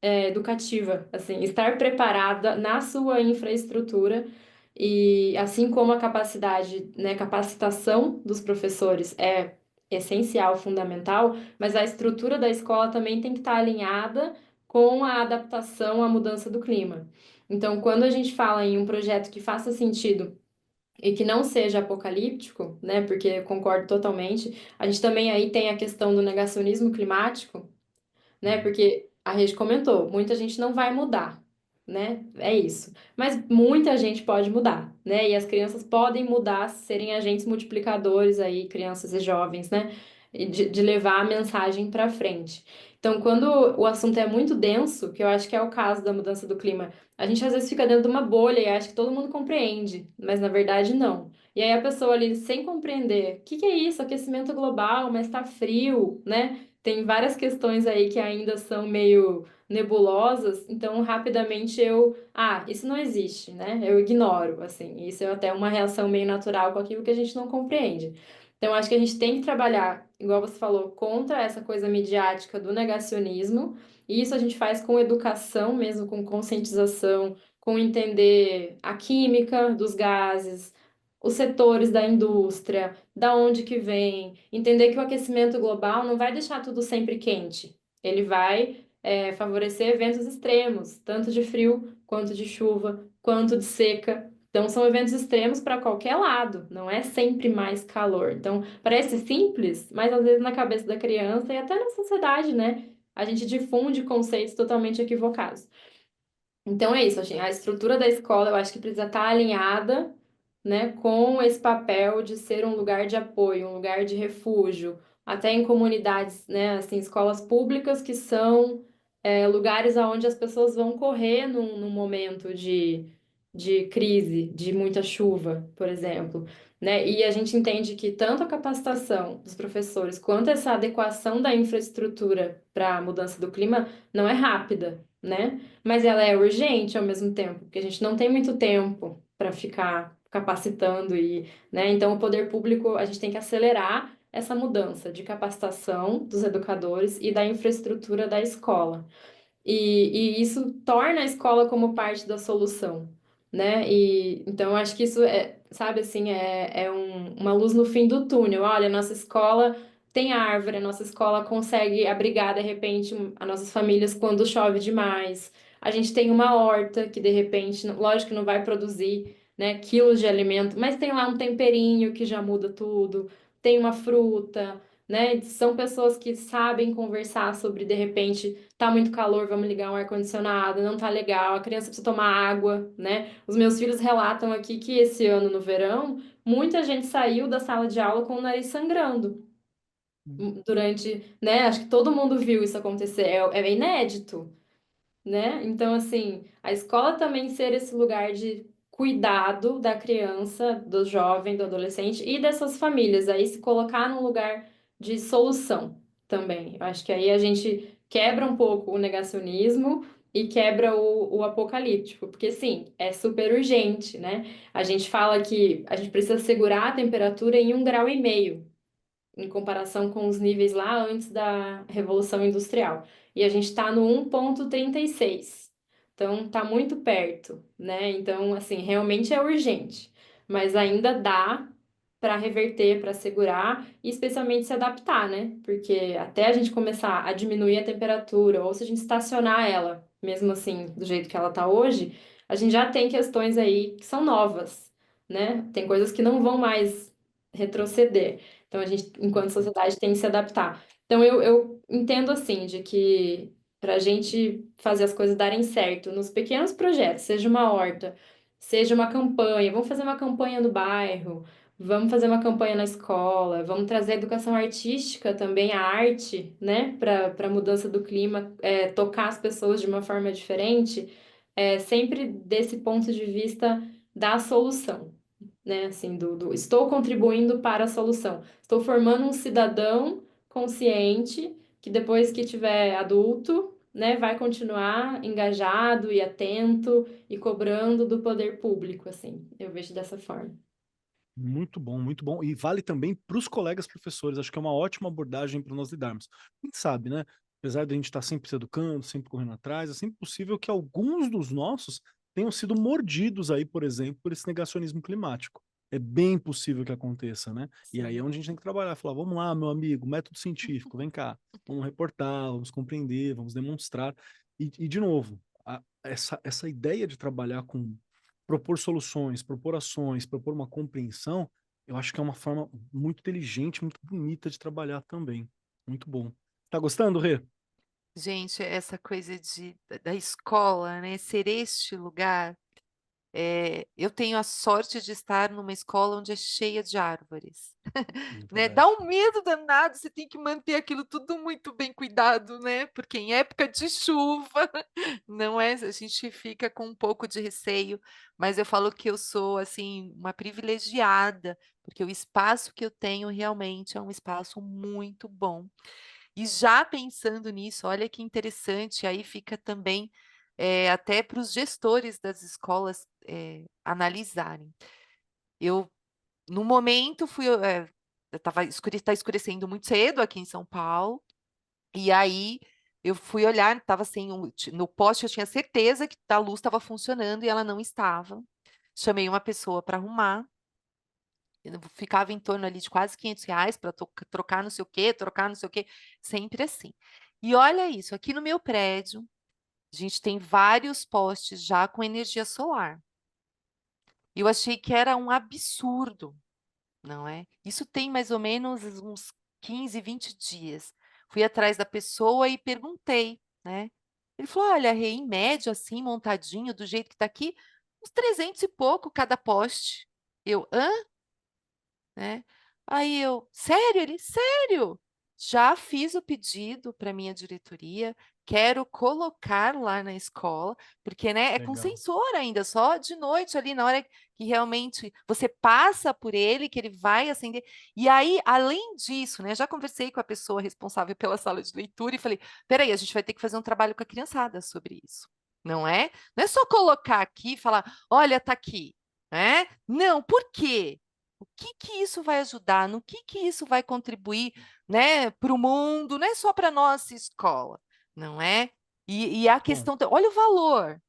Speaker 3: educativa, assim, estar preparada na sua infraestrutura e assim como a capacidade, né, capacitação dos professores é essencial, fundamental, mas a estrutura da escola também tem que estar alinhada com a adaptação à mudança do clima. Então, quando a gente fala em um projeto que faça sentido e que não seja apocalíptico, né, porque eu concordo totalmente, a gente também aí tem a questão do negacionismo climático, né?
Speaker 1: Uhum.
Speaker 3: Porque a rede comentou, muita gente não vai mudar, né? É isso. Mas muita gente pode mudar, né? E as crianças podem mudar, serem agentes multiplicadores aí, crianças e jovens, né? E de levar a mensagem para frente. Então, quando o assunto é muito denso, que eu acho que é o caso da mudança do clima, a gente às vezes fica dentro de uma bolha e acha que todo mundo compreende, mas na verdade não. E aí a pessoa ali, sem compreender, o que que é isso? Aquecimento global, mas tá frio, né? Tem várias questões aí que ainda são meio nebulosas, então rapidamente isso não existe, né? Eu ignoro, assim. Isso é até uma reação meio natural com aquilo que a gente não compreende. Então acho que a gente tem que trabalhar, igual você falou, contra essa coisa midiática do negacionismo, e isso a gente faz com educação mesmo, com conscientização, com entender a química dos gases, os setores da indústria, da onde que vem, entender que o aquecimento global não vai deixar tudo sempre quente. Ele vai favorecer eventos extremos, tanto de frio, quanto de chuva, quanto de seca. Então, são eventos extremos para qualquer lado, não é sempre mais calor. Então, parece simples, mas às vezes na cabeça da criança e até na sociedade, né? a gente difunde conceitos totalmente equivocados. Então é isso, a estrutura da escola eu acho que precisa estar alinhada, né, com esse papel de ser um lugar de apoio, um lugar de refúgio, até em comunidades, né, assim, escolas públicas que são lugares aonde as pessoas vão correr num momento de crise, de muita chuva, por exemplo, né? E a gente entende que tanto a capacitação dos professores quanto essa adequação da infraestrutura para a mudança do clima não é rápida, né? Mas ela é urgente ao mesmo tempo, porque a gente não tem muito tempo para ficar capacitando e, né? Então, o poder público, a gente tem que acelerar essa mudança de capacitação dos educadores e da infraestrutura da escola. E isso torna a escola como parte da solução, né? E então eu acho que isso é, sabe assim, uma luz no fim do túnel. Olha, a nossa escola tem árvore, a nossa escola consegue abrigar de repente as nossas famílias quando chove demais. A gente tem uma horta que de repente, lógico que não vai produzir, né, quilos de alimento, mas tem lá um temperinho que já muda tudo. Tem uma fruta, né? São pessoas que sabem conversar sobre, de repente, tá muito calor, vamos ligar um ar-condicionado, não tá legal, a criança precisa tomar água, né? Os meus filhos relatam aqui que esse ano, no verão, muita gente saiu da sala de aula com o nariz sangrando. Durante, né? Acho que todo mundo viu isso acontecer, é inédito, né? Então, assim, a escola também ser esse lugar de cuidado da criança, do jovem, do adolescente e dessas famílias, aí se colocar num lugar de solução também. Eu acho que aí a gente quebra um pouco o negacionismo e quebra o apocalíptico, porque sim, é super urgente, né? A gente fala que a gente precisa segurar a temperatura em 1,5 graus em comparação com os níveis lá antes da Revolução Industrial. E a gente está no 1,36. Então, está muito perto, né? Então, assim, realmente é urgente. Mas ainda dá para reverter, para segurar e especialmente se adaptar, né? Porque até a gente começar a diminuir a temperatura, ou se a gente estacionar ela, mesmo assim, do jeito que ela está hoje, a gente já tem questões aí que são novas, né? Tem coisas que não vão mais retroceder. Então, a gente, enquanto sociedade, tem que se adaptar. Então, eu entendo, assim, de que para a gente fazer as coisas darem certo nos pequenos projetos, seja uma horta, seja uma campanha, vamos fazer uma campanha no bairro, vamos fazer uma campanha na escola, vamos trazer a educação artística também, a arte, né, para a mudança do clima, tocar as pessoas de uma forma diferente, sempre desse ponto de vista da solução, né? Assim, estou contribuindo para a solução. Estou formando um cidadão consciente que depois que tiver adulto, né, vai continuar engajado e atento e cobrando do poder público, assim. Eu vejo dessa forma.
Speaker 1: Muito bom, muito bom. E vale também para os colegas professores. Acho que é uma ótima abordagem para nós lidarmos. Quem sabe, né? Apesar de a gente estar sempre se educando, sempre correndo atrás, é sempre possível que alguns dos nossos tenham sido mordidos aí, por exemplo, por esse negacionismo climático. É bem possível que aconteça, né? E aí é onde a gente tem que trabalhar, falar, vamos lá, meu amigo, método científico, vem cá, vamos reportar, vamos compreender, vamos demonstrar. E de novo, essa ideia de trabalhar com propor soluções, propor ações, propor uma compreensão, eu acho que é uma forma muito inteligente, muito bonita de trabalhar também. Muito bom. Tá gostando, Rê?
Speaker 2: Gente, essa coisa da escola, né, ser este lugar, eu tenho a sorte de estar numa escola onde é cheia de árvores, né, dá
Speaker 1: Verdade.
Speaker 2: um medo danado, você tem que manter aquilo tudo muito bem cuidado, né, porque em época de chuva, não é, a gente fica com um pouco de receio, mas eu falo que eu sou, assim, uma privilegiada, porque o espaço que eu tenho realmente é um espaço muito bom. E já pensando nisso, olha que interessante, aí fica também, até para os gestores das escolas, analisarem. Eu, no momento, estava tá escurecendo muito cedo aqui em São Paulo, e aí eu fui olhar, estava sem no poste eu tinha certeza que a luz estava funcionando e ela não estava. Chamei uma pessoa para arrumar, ficava em torno ali de quase R$ 500 para trocar não sei o quê, trocar não sei o quê, sempre assim. E olha isso, aqui no meu prédio, a gente tem vários postes já com energia solar. Eu achei que era um absurdo, não é? Isso tem mais ou menos uns 15, 20 dias. fui atrás da pessoa e perguntei, né? Ele falou: olha, Rê, em média, assim, montadinho, do jeito que está aqui, uns 300 e pouco cada poste. Eu, hã? Né? Aí eu, sério? Ele, sério? Já fiz o pedido para minha diretoria, quero colocar lá na escola, porque, né, é com
Speaker 1: Legal.
Speaker 2: sensor ainda, só de noite ali, na hora que realmente você passa por ele, que ele vai acender. E aí, além disso, né, já conversei com a pessoa responsável pela sala de leitura e falei, peraí, a gente vai ter que fazer um trabalho com a criançada sobre isso, não é? Não é só colocar aqui e falar, olha, tá aqui, né? Não, por quê? O que que isso vai ajudar? No que isso vai contribuir, né, para o mundo? Não é só para nossa escola, não é? E a
Speaker 1: Bom,
Speaker 2: questão, olha o valor,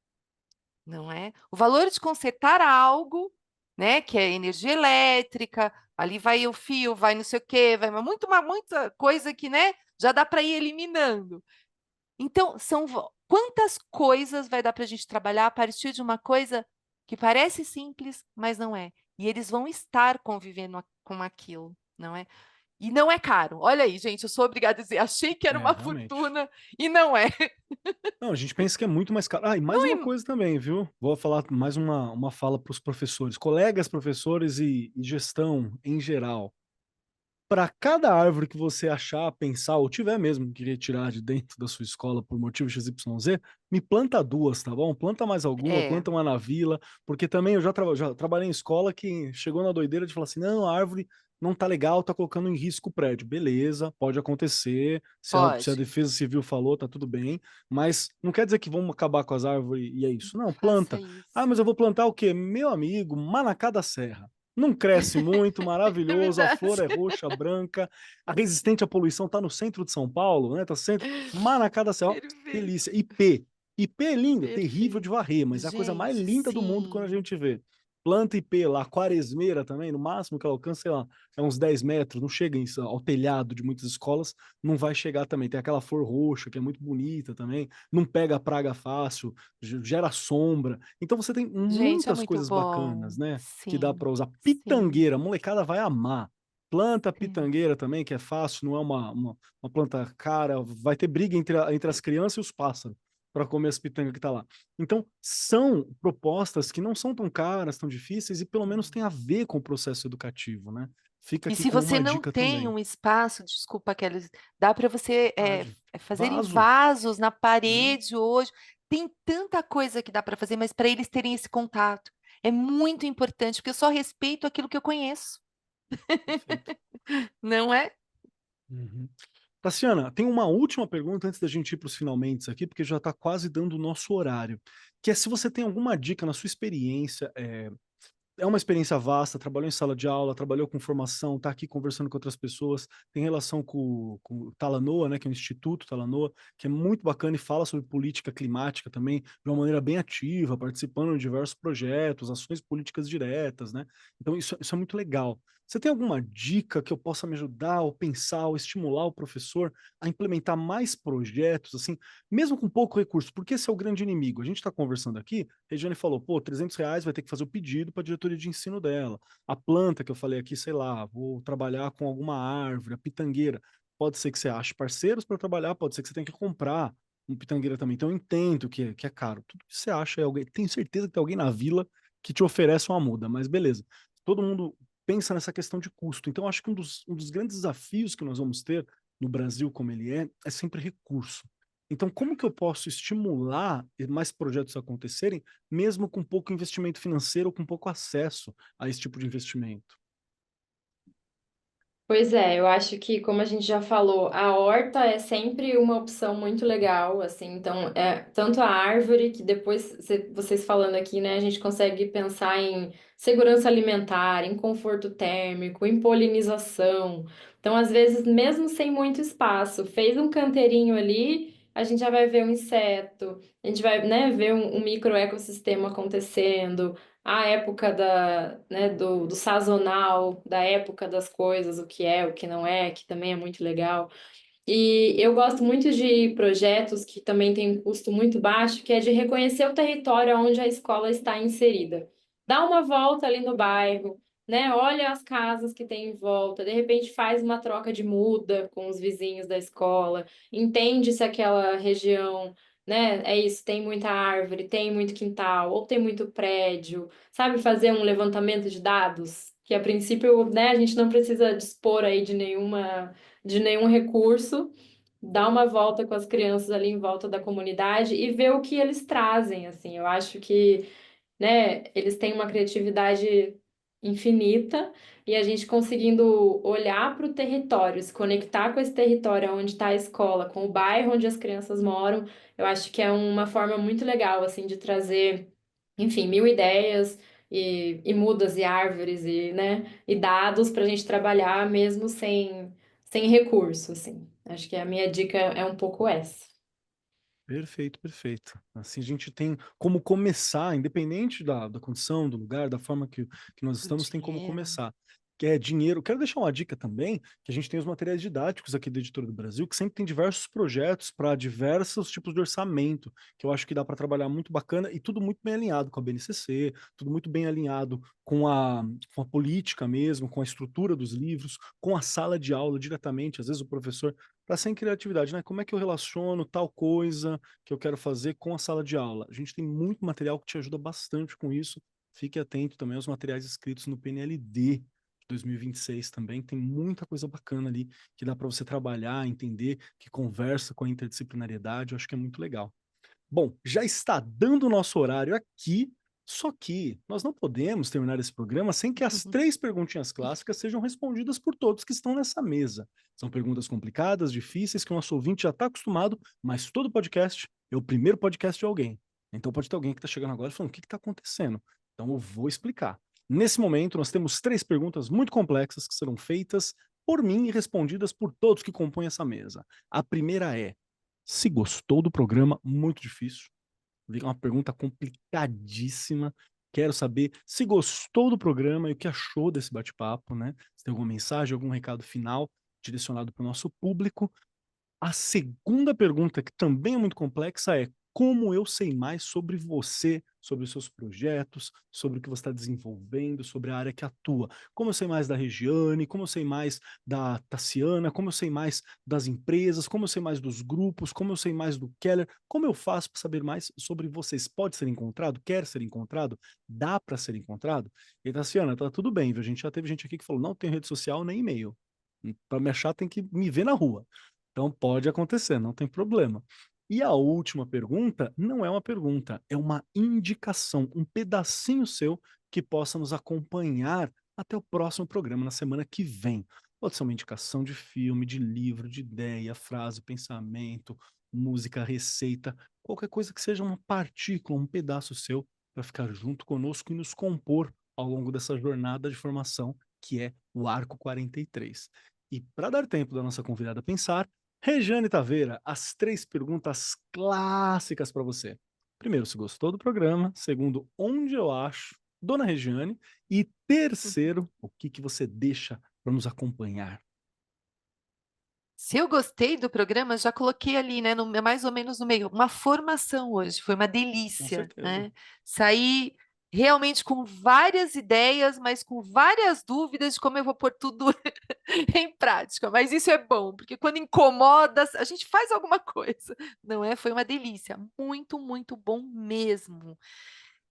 Speaker 2: não é? O valor de consertar algo, né, que é energia elétrica, ali vai o fio, vai não sei o quê, vai muita coisa que, né, já dá para ir eliminando. Então, quantas coisas vai dar para a gente trabalhar a partir de uma coisa que parece simples, mas não é. E eles vão estar convivendo com aquilo, não é? E não é caro. Olha aí, gente, eu sou obrigada a dizer, achei que era uma
Speaker 1: realmente.
Speaker 2: fortuna e não é.
Speaker 1: Não, a gente pensa que é muito mais caro. Ah, e mais
Speaker 2: Não
Speaker 1: uma
Speaker 2: é.
Speaker 1: coisa também, viu? Vou falar mais uma fala para os professores, colegas professores e gestão em geral. Para cada árvore que você achar, pensar ou tiver mesmo que retirar de dentro da sua escola por motivo XYZ, me planta duas, tá bom? Planta mais alguma,
Speaker 2: É,
Speaker 1: planta uma na vila, porque também eu já trabalhei em escola que chegou na doideira de falar assim: não, a árvore não tá legal, tá colocando em risco o prédio. Beleza, pode acontecer, se a
Speaker 2: pode.
Speaker 1: Defesa Civil falou, tá tudo bem, mas não quer dizer que vamos acabar com as árvores e é isso. Não,
Speaker 2: Faça
Speaker 1: planta. Ah,
Speaker 2: isso.
Speaker 1: mas eu vou plantar o quê? Meu amigo, Manacá da Serra. Não cresce muito,
Speaker 2: É
Speaker 1: maravilhoso, a flor
Speaker 2: verdade.
Speaker 1: é roxa, branca, a resistente à poluição está no centro de São Paulo, né? Tá centro, Maracá da Serra, ó,
Speaker 2: Perfeito,
Speaker 1: delícia. IP, IP é linda, terrível de
Speaker 2: perfeito.
Speaker 1: varrer, mas é a coisa mais
Speaker 2: Gente,
Speaker 1: linda do mundo quando a
Speaker 2: sim.
Speaker 1: gente vê. Planta IP lá, quaresmeira também, no máximo que ela alcança, sei lá, é uns 10 metros, não chega ao telhado de muitas escolas, não vai chegar também. Tem aquela flor roxa, que é muito bonita também, não pega praga fácil, gera sombra. Então você tem
Speaker 2: Gente, é
Speaker 1: muitas
Speaker 2: muito
Speaker 1: coisas
Speaker 2: bom.
Speaker 1: bacanas, né? Que dá para
Speaker 2: Sim,
Speaker 1: usar.
Speaker 2: sim.
Speaker 1: Pitangueira, a molecada vai amar. Planta
Speaker 2: É.
Speaker 1: pitangueira também, que é fácil, não é uma planta cara. Vai ter briga entre as crianças e os pássaros para comer as pitangas que tá lá. Então, são propostas que não são tão caras, tão difíceis e pelo menos tem a ver com o processo educativo, né? Fica
Speaker 2: E
Speaker 1: aqui
Speaker 2: se
Speaker 1: como
Speaker 2: você
Speaker 1: uma
Speaker 2: não
Speaker 1: dica
Speaker 2: tem
Speaker 1: também.
Speaker 2: um espaço, desculpa, Kelly, dá para você
Speaker 1: Verdade.
Speaker 2: fazer em
Speaker 1: Vaso,
Speaker 2: vasos na
Speaker 1: né?
Speaker 2: parede hoje. Tem tanta coisa que dá para fazer, mas para eles terem esse contato. É muito importante, porque eu só respeito aquilo que eu conheço,
Speaker 1: Perfeito.
Speaker 2: não é?
Speaker 1: Uhum. Tassiana, tem uma última pergunta antes da gente ir para os finalmente aqui, porque já está quase dando o nosso horário. Que é se você tem alguma dica na sua experiência, é uma experiência vasta, trabalhou em sala de aula, trabalhou com formação, está aqui conversando com outras pessoas, tem relação com o Talanoa, né, que é o Instituto Talanoa, que é muito bacana e fala sobre política climática também, de uma maneira bem ativa, participando de diversos projetos, ações políticas diretas, né? Então isso é muito legal. Você tem alguma dica que eu possa me ajudar, ou pensar, ou estimular o professor a implementar mais projetos, assim, mesmo com pouco recurso? Porque esse é o grande inimigo. A gente está conversando aqui, a Regiane falou, pô, R$ 300 vai ter que fazer o pedido para a diretoria de ensino dela. A planta que eu falei aqui, sei lá, vou trabalhar com alguma árvore, a pitangueira. Pode ser que você ache parceiros para trabalhar, pode ser que você tenha que comprar um pitangueira também. Então eu entendo que é caro. Tudo que você acha é alguém. Tenho certeza que tem alguém na vila que te oferece uma muda, mas beleza. Todo mundo pensa nessa questão de custo. Então acho que um dos grandes desafios que nós vamos ter no Brasil, como ele é sempre recurso. Então, como que eu posso estimular mais projetos acontecerem, mesmo com pouco investimento financeiro ou com pouco acesso a esse tipo de investimento?
Speaker 3: Pois é, eu acho que, como a gente já falou, a horta é sempre uma opção muito legal, assim, então, tanto a árvore, que depois, vocês falando aqui, né, a gente consegue pensar em segurança alimentar, em conforto térmico, em polinização. Então, às vezes, mesmo sem muito espaço, fez um canteirinho ali, a gente já vai ver um inseto, a gente vai, né, ver um microecossistema acontecendo, a época né, do sazonal, da época das coisas, o que é, o que não é, que também é muito legal. E eu gosto muito de projetos que também têm um custo muito baixo, que é de reconhecer o território onde a escola está inserida. Dá uma volta ali no bairro, né? Olha as casas que tem em volta, de repente faz uma troca de muda com os vizinhos da escola, entende se aquela região, né, é isso, tem muita árvore, tem muito quintal, ou tem muito prédio, sabe? Fazer um levantamento de dados, que a princípio, né, a gente não precisa dispor aí de nenhum recurso, dar uma volta com as crianças ali em volta da comunidade e ver o que eles trazem, assim. Eu acho que, né, eles têm uma criatividade infinita e a gente conseguindo olhar para o território, se conectar com esse território onde está a escola, com o bairro onde as crianças moram, eu acho que é uma forma muito legal, assim, de trazer, enfim, mil ideias e mudas e árvores e, né, e dados para a gente trabalhar mesmo sem recurso, assim. Acho que a minha dica é um pouco essa.
Speaker 1: Perfeito, perfeito. Assim a gente tem como começar, independente da condição, do lugar, da forma que nós
Speaker 2: Do
Speaker 1: estamos, tem como
Speaker 2: dinheiro.
Speaker 1: começar. Que é dinheiro. Quero deixar uma dica também, que a gente tem os materiais didáticos aqui da Editora do Brasil, que sempre tem diversos projetos para diversos tipos de orçamento, que eu acho que dá para trabalhar muito bacana e tudo muito bem alinhado com a BNCC, tudo muito bem alinhado com a política mesmo, com a estrutura dos livros, com a sala de aula diretamente. Às vezes o professor está sem criatividade, né? Como é que eu relaciono tal coisa que eu quero fazer com a sala de aula? A gente tem muito material que te ajuda bastante com isso. Fique atento também aos materiais escritos no PNLD 2026 também. Tem muita coisa bacana ali que dá para você trabalhar, entender, que conversa com a interdisciplinariedade. Eu acho que é muito legal. Bom, já está dando o nosso horário aqui, só que nós não podemos terminar esse programa sem que as 3 perguntinhas clássicas sejam respondidas por todos que estão nessa mesa. São perguntas complicadas, difíceis, que o nosso ouvinte já está acostumado, mas todo podcast é o primeiro podcast de alguém. Então pode ter alguém que está chegando agora e falando, o que está acontecendo? Então eu vou explicar. Nesse momento, nós temos 3 perguntas muito complexas que serão feitas por mim e respondidas por todos que compõem essa mesa. A primeira é, se gostou do programa, muito difícil. Vi que é uma pergunta complicadíssima. Quero saber se gostou do programa e o que achou desse bate-papo, né? Se tem alguma mensagem, algum recado final direcionado para o nosso público. A segunda pergunta, que também é muito complexa, é como eu sei mais sobre você, sobre os seus projetos, sobre o que você está desenvolvendo, sobre a área que atua. Como eu sei mais da Regiane, como eu sei mais da Tassiana, como eu sei mais das empresas, como eu sei mais dos grupos, como eu sei mais do Keller, como eu faço para saber mais sobre vocês? Pode ser encontrado? Quer ser encontrado? Dá para ser encontrado? E Tassiana, tá tudo bem, viu? A gente já teve gente aqui que falou, não tem rede social nem e-mail. Para me achar tem que me ver na rua. Então pode acontecer, não tem problema. E a última pergunta não é uma pergunta, é uma indicação, um pedacinho seu que possa nos acompanhar até o próximo programa na semana que vem. Pode ser uma indicação de filme, de livro, de ideia, frase, pensamento, música, receita, qualquer coisa que seja uma partícula, um pedaço seu para ficar junto conosco e nos compor ao longo dessa jornada de formação que é o Arco 43. E para dar tempo da nossa convidada pensar, Regiane Taveira, as 3 perguntas clássicas para você. Primeiro, se gostou do programa. Segundo, onde eu acho Dona Regiane. E terceiro, o que você deixa para nos acompanhar?
Speaker 2: Se eu gostei do programa, já coloquei ali, né, mais ou menos no meio, uma formação hoje, foi uma
Speaker 1: Com
Speaker 2: delícia,
Speaker 1: certeza.
Speaker 2: né? Saí realmente com várias ideias, mas com várias dúvidas de como eu vou pôr tudo em prática. Mas isso é bom, porque quando incomoda, a gente faz alguma coisa, não é? Foi uma delícia, muito, muito bom mesmo.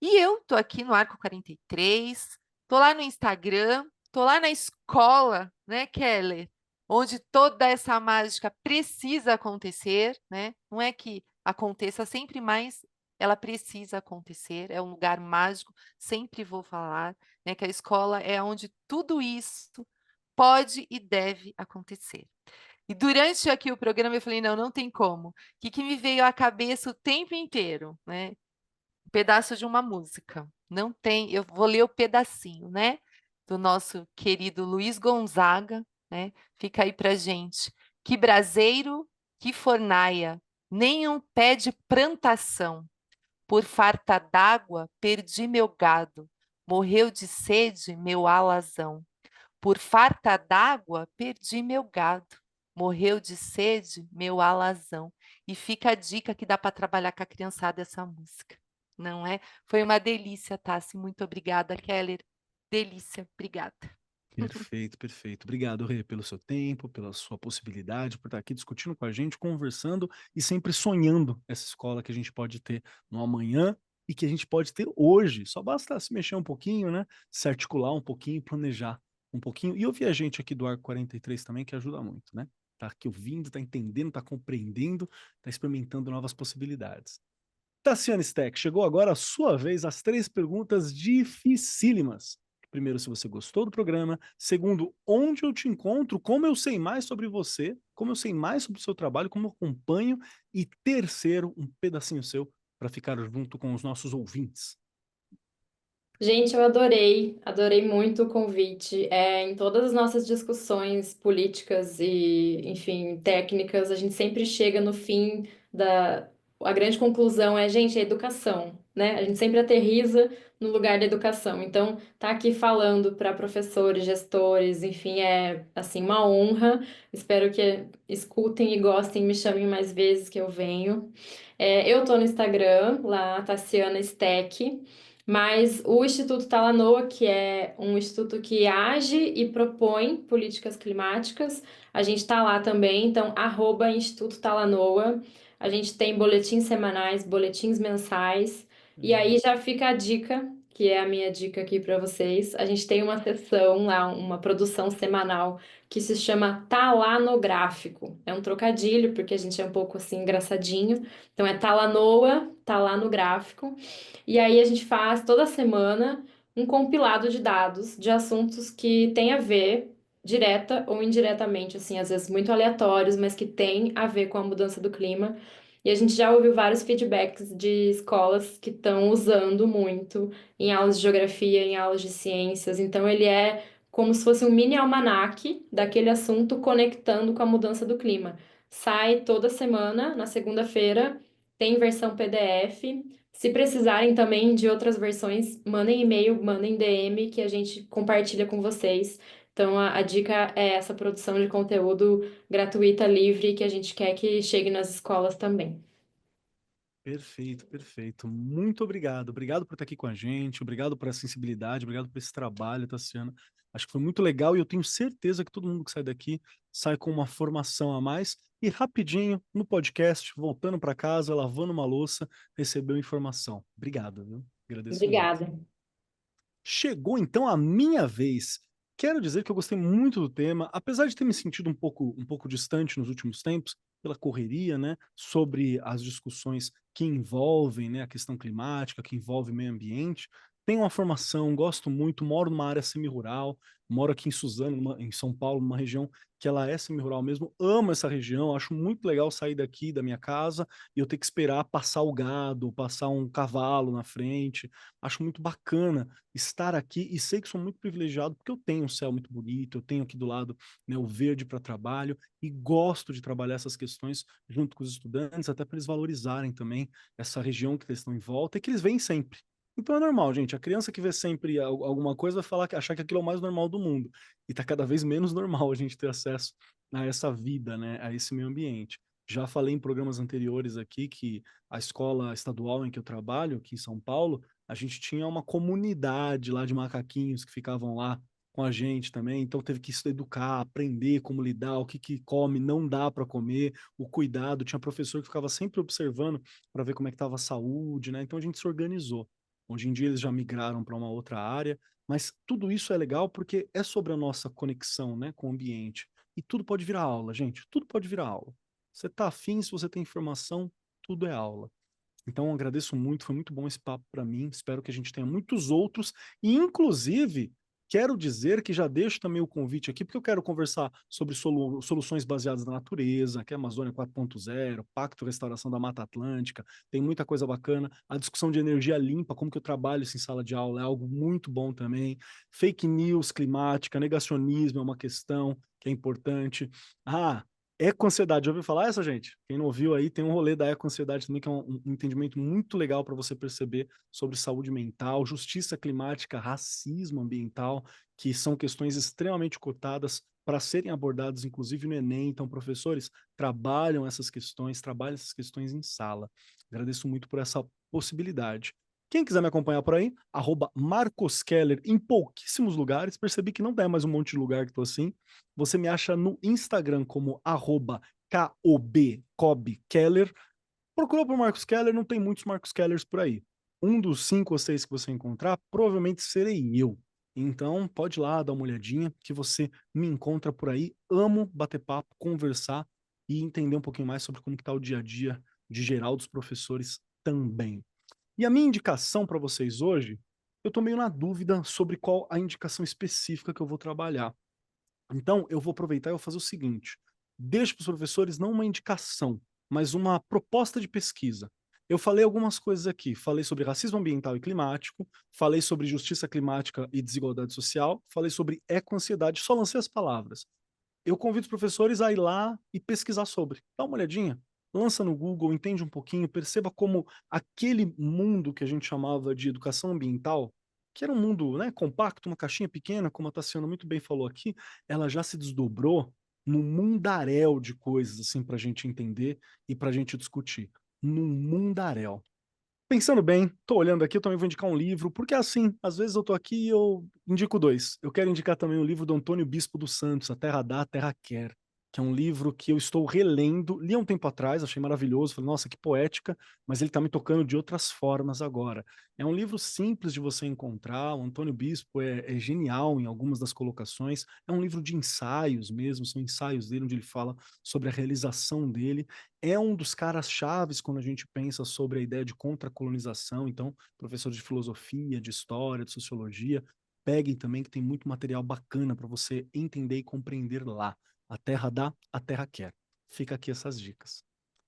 Speaker 2: E eu tô aqui no Arco 43, tô lá no Instagram, tô lá na escola, né, Keller? Onde toda essa mágica precisa acontecer, né? Não é que aconteça sempre, mas ela precisa acontecer, é um lugar mágico, sempre vou falar, né, que a escola é onde tudo isso pode e deve acontecer. E durante aqui o programa eu falei, não, não tem como. O que me veio à cabeça o tempo inteiro, né? Um pedaço de uma música. Não tem, eu vou ler o pedacinho, né? Do nosso querido Luiz Gonzaga, né? Fica aí pra gente. Que braseiro, que fornaia, nenhum pé de plantação. Por farta d'água, perdi meu gado. Morreu de sede meu alazão. Por farta d'água, perdi meu gado. Morreu de sede meu alazão. E fica a dica que dá para trabalhar com a criançada essa música, não é? Foi uma delícia, Tassi. Muito obrigada, Keller. delícia. Obrigada.
Speaker 1: Perfeito, perfeito. Obrigado, Rê, pelo seu tempo, pela sua possibilidade, por estar aqui discutindo com a gente, conversando e sempre sonhando essa escola que a gente pode ter no amanhã e que a gente pode ter hoje. Só basta se mexer um pouquinho, né? Se articular um pouquinho, planejar um pouquinho. E ouvir a gente aqui do Arco 43 também, que ajuda muito, né? Tá aqui ouvindo, tá entendendo, tá compreendendo, tá experimentando novas possibilidades. Tassiana Steck, chegou agora a sua vez, as 3 perguntas dificílimas. Primeiro, se você gostou do programa. Segundo, onde eu te encontro, como eu sei mais sobre você, como eu sei mais sobre o seu trabalho, como eu acompanho. E terceiro, um pedacinho seu para ficar junto com os nossos ouvintes.
Speaker 3: Gente, eu adorei muito o convite. Em todas as nossas discussões políticas e, enfim, técnicas, a gente sempre chega no fim da. A grande conclusão é, gente, é educação, né? A gente sempre aterriza no lugar da educação. Então, tá aqui falando para professores, gestores, enfim, é assim uma honra. Espero que escutem e gostem, me chamem mais vezes que eu venho. Eu tô no Instagram, lá, Tassiana Steck. Mas o Instituto Talanoa, que é um instituto que age e propõe políticas climáticas, a gente está lá também, então, @Instituto Talanoa. A gente tem boletins semanais, boletins mensais, e aí já fica a dica, que é a minha dica aqui para vocês. A gente tem uma sessão lá, uma produção semanal que se chama Talanográfico. É um trocadilho, porque a gente é um pouco assim engraçadinho. Então é Talanoa, tá lá no gráfico. E aí a gente faz toda semana um compilado de dados de assuntos que têm a ver, direta ou indiretamente, assim, às vezes muito aleatórios, mas que têm a ver com a mudança do clima. E a gente já ouviu vários feedbacks de escolas que estão usando muito em aulas de geografia, em aulas de ciências. Então ele é como se fosse um mini almanaque daquele assunto conectando com a mudança do clima. Sai toda semana, na segunda-feira, tem versão PDF. Se precisarem também de outras versões, mandem e-mail, mandem DM que a gente compartilha com vocês. Então, a dica é essa produção de conteúdo gratuita, livre, que a gente quer que chegue nas escolas também.
Speaker 1: Perfeito, perfeito. Muito obrigado. Obrigado por estar aqui com a gente, obrigado por essa sensibilidade, obrigado por esse trabalho, Tassiana. Acho que foi muito legal e eu tenho certeza que todo mundo que sai daqui sai com uma formação a mais. E rapidinho, no podcast, voltando para casa, lavando uma louça, recebeu informação. Obrigado, viu? Agradeço muito.
Speaker 3: Obrigada.
Speaker 1: Chegou então a minha vez. Quero dizer que eu gostei muito do tema, apesar de ter me sentido um pouco distante nos últimos tempos, pela correria, né, sobre as discussões que envolvem, né, a questão climática, que envolve meio ambiente. Tenho uma formação, gosto muito, moro numa área semi-rural, moro aqui em Suzano, em São Paulo, numa região que ela é semi-rural mesmo, amo essa região, acho muito legal sair daqui da minha casa e eu ter que esperar passar o gado, passar um cavalo na frente. Acho muito bacana estar aqui e sei que sou muito privilegiado porque eu tenho um céu muito bonito, eu tenho aqui do lado, né, o verde para trabalho e gosto de trabalhar essas questões junto com os estudantes, até para eles valorizarem também essa região que eles estão em volta e que eles veem sempre. Então é normal, gente. A criança que vê sempre alguma coisa vai falar achar que aquilo é o mais normal do mundo. E está cada vez menos normal a gente ter acesso a essa vida, né, a esse meio ambiente. Já falei em programas anteriores aqui que a escola estadual em que eu trabalho, aqui em São Paulo, a gente tinha uma comunidade lá de macaquinhos que ficavam lá com a gente também, então teve que se educar, aprender como lidar, o que que come, não dá para comer, o cuidado, tinha professor que ficava sempre observando para ver como é que estava a saúde, né? Então a gente se organizou. Hoje em dia eles já migraram para uma outra área, mas tudo isso é legal porque é sobre a nossa conexão, né, com o ambiente. E tudo pode virar aula, gente, tudo pode virar aula. Você tá afim, se você tem informação, tudo é aula. Então, eu agradeço muito, foi muito bom esse papo para mim. Espero que a gente tenha muitos outros. E, inclusive, quero dizer que já deixo também o convite aqui, porque eu quero conversar sobre soluções baseadas na natureza, que é a Amazônia 4.0, Pacto Restauração da Mata Atlântica, tem muita coisa bacana. A discussão de energia limpa, como que eu trabalho isso em sala de aula, é algo muito bom também. Fake news climática, negacionismo é uma questão que é importante. Ah, eco-ansiedade, já ouviu falar essa, gente? Quem não ouviu aí, tem um rolê da eco-ansiedade também, que é um entendimento muito legal para você perceber sobre saúde mental, justiça climática, racismo ambiental, que são questões extremamente cotadas para serem abordadas, inclusive no Enem. Então, professores, trabalham essas questões em sala. Agradeço muito por essa possibilidade. Quem quiser me acompanhar por aí, @MarcosKeller em pouquíssimos lugares. Percebi que não tem mais um monte de lugar que tô assim. Você me acha no Instagram como @KOBKeller. Procurou por Marcos Keller, não tem muitos Marcos Kellers por aí. Um dos 5 ou 6 que você encontrar, provavelmente serei eu. Então, pode ir lá, dar uma olhadinha, que você me encontra por aí. Amo bater papo, conversar e entender um pouquinho mais sobre como que tá o dia a dia de geral dos professores também. E a minha indicação para vocês hoje, eu tô meio na dúvida sobre qual a indicação específica que eu vou trabalhar. Então, eu vou aproveitar e vou fazer o seguinte: deixo para os professores não uma indicação, mas uma proposta de pesquisa. Eu falei algumas coisas aqui, falei sobre racismo ambiental e climático, falei sobre justiça climática e desigualdade social, falei sobre ecoansiedade, só lancei as palavras. Eu convido os professores a ir lá e pesquisar sobre. Dá uma olhadinha, lança no Google, entende um pouquinho, perceba como aquele mundo que a gente chamava de educação ambiental, que era um mundo, né, compacto, uma caixinha pequena, como a Tassiana muito bem falou aqui, ela já se desdobrou num mundaréu de coisas assim para a gente entender e para a gente discutir. Num mundaréu. Pensando bem, tô olhando aqui, eu também vou indicar um livro, porque assim, às vezes eu tô aqui e eu indico 2. Eu quero indicar também o livro do Antônio Bispo dos Santos, A Terra Dá, a Terra Quer, que é um livro que eu estou relendo, li há um tempo atrás, achei maravilhoso, falei, nossa, que poética, mas ele tá me tocando de outras formas agora. É um livro simples de você encontrar, o Antônio Bispo é genial em algumas das colocações, é um livro de ensaios mesmo, são ensaios dele, onde ele fala sobre a realização dele, é um dos caras chaves quando a gente pensa sobre a ideia de contracolonização. Então, professores de filosofia, de história, de sociologia, peguem também que tem muito material bacana para você entender e compreender lá. A Terra Dá, a Terra Quer. Fica aqui essas dicas.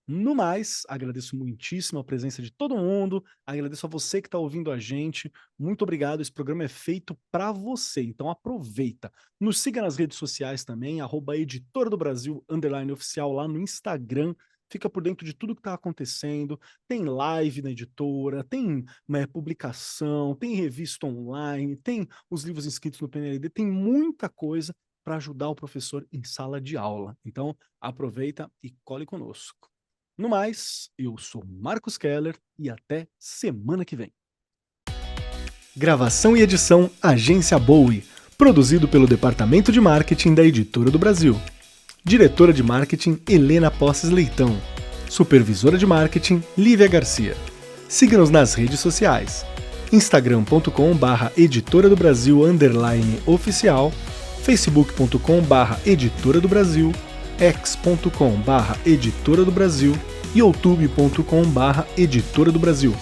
Speaker 1: No mais, agradeço muitíssimo a presença de todo mundo, agradeço a você que está ouvindo a gente, muito obrigado, esse programa é feito para você, então aproveita. Nos siga nas redes sociais também, @Editora do Brasil, _oficial lá no Instagram, fica por dentro de tudo que está acontecendo, tem live na editora, tem publicação, tem revista online, tem os livros inscritos no PNLD, tem muita coisa para ajudar o professor em sala de aula. Então, aproveita e cole conosco. No mais, eu sou Marcos Keller e até semana que vem. Gravação e edição Agência Bowie, produzido pelo Departamento de Marketing da Editora do Brasil. Diretora de Marketing Helena Posses Leitão. Supervisora de Marketing Lívia Garcia. Siga-nos nas redes sociais: instagram.com/editora do Brasil _oficial, facebook.com/editora do Brasil, x.com/editora do Brasil e youtube.com/editora do Brasil.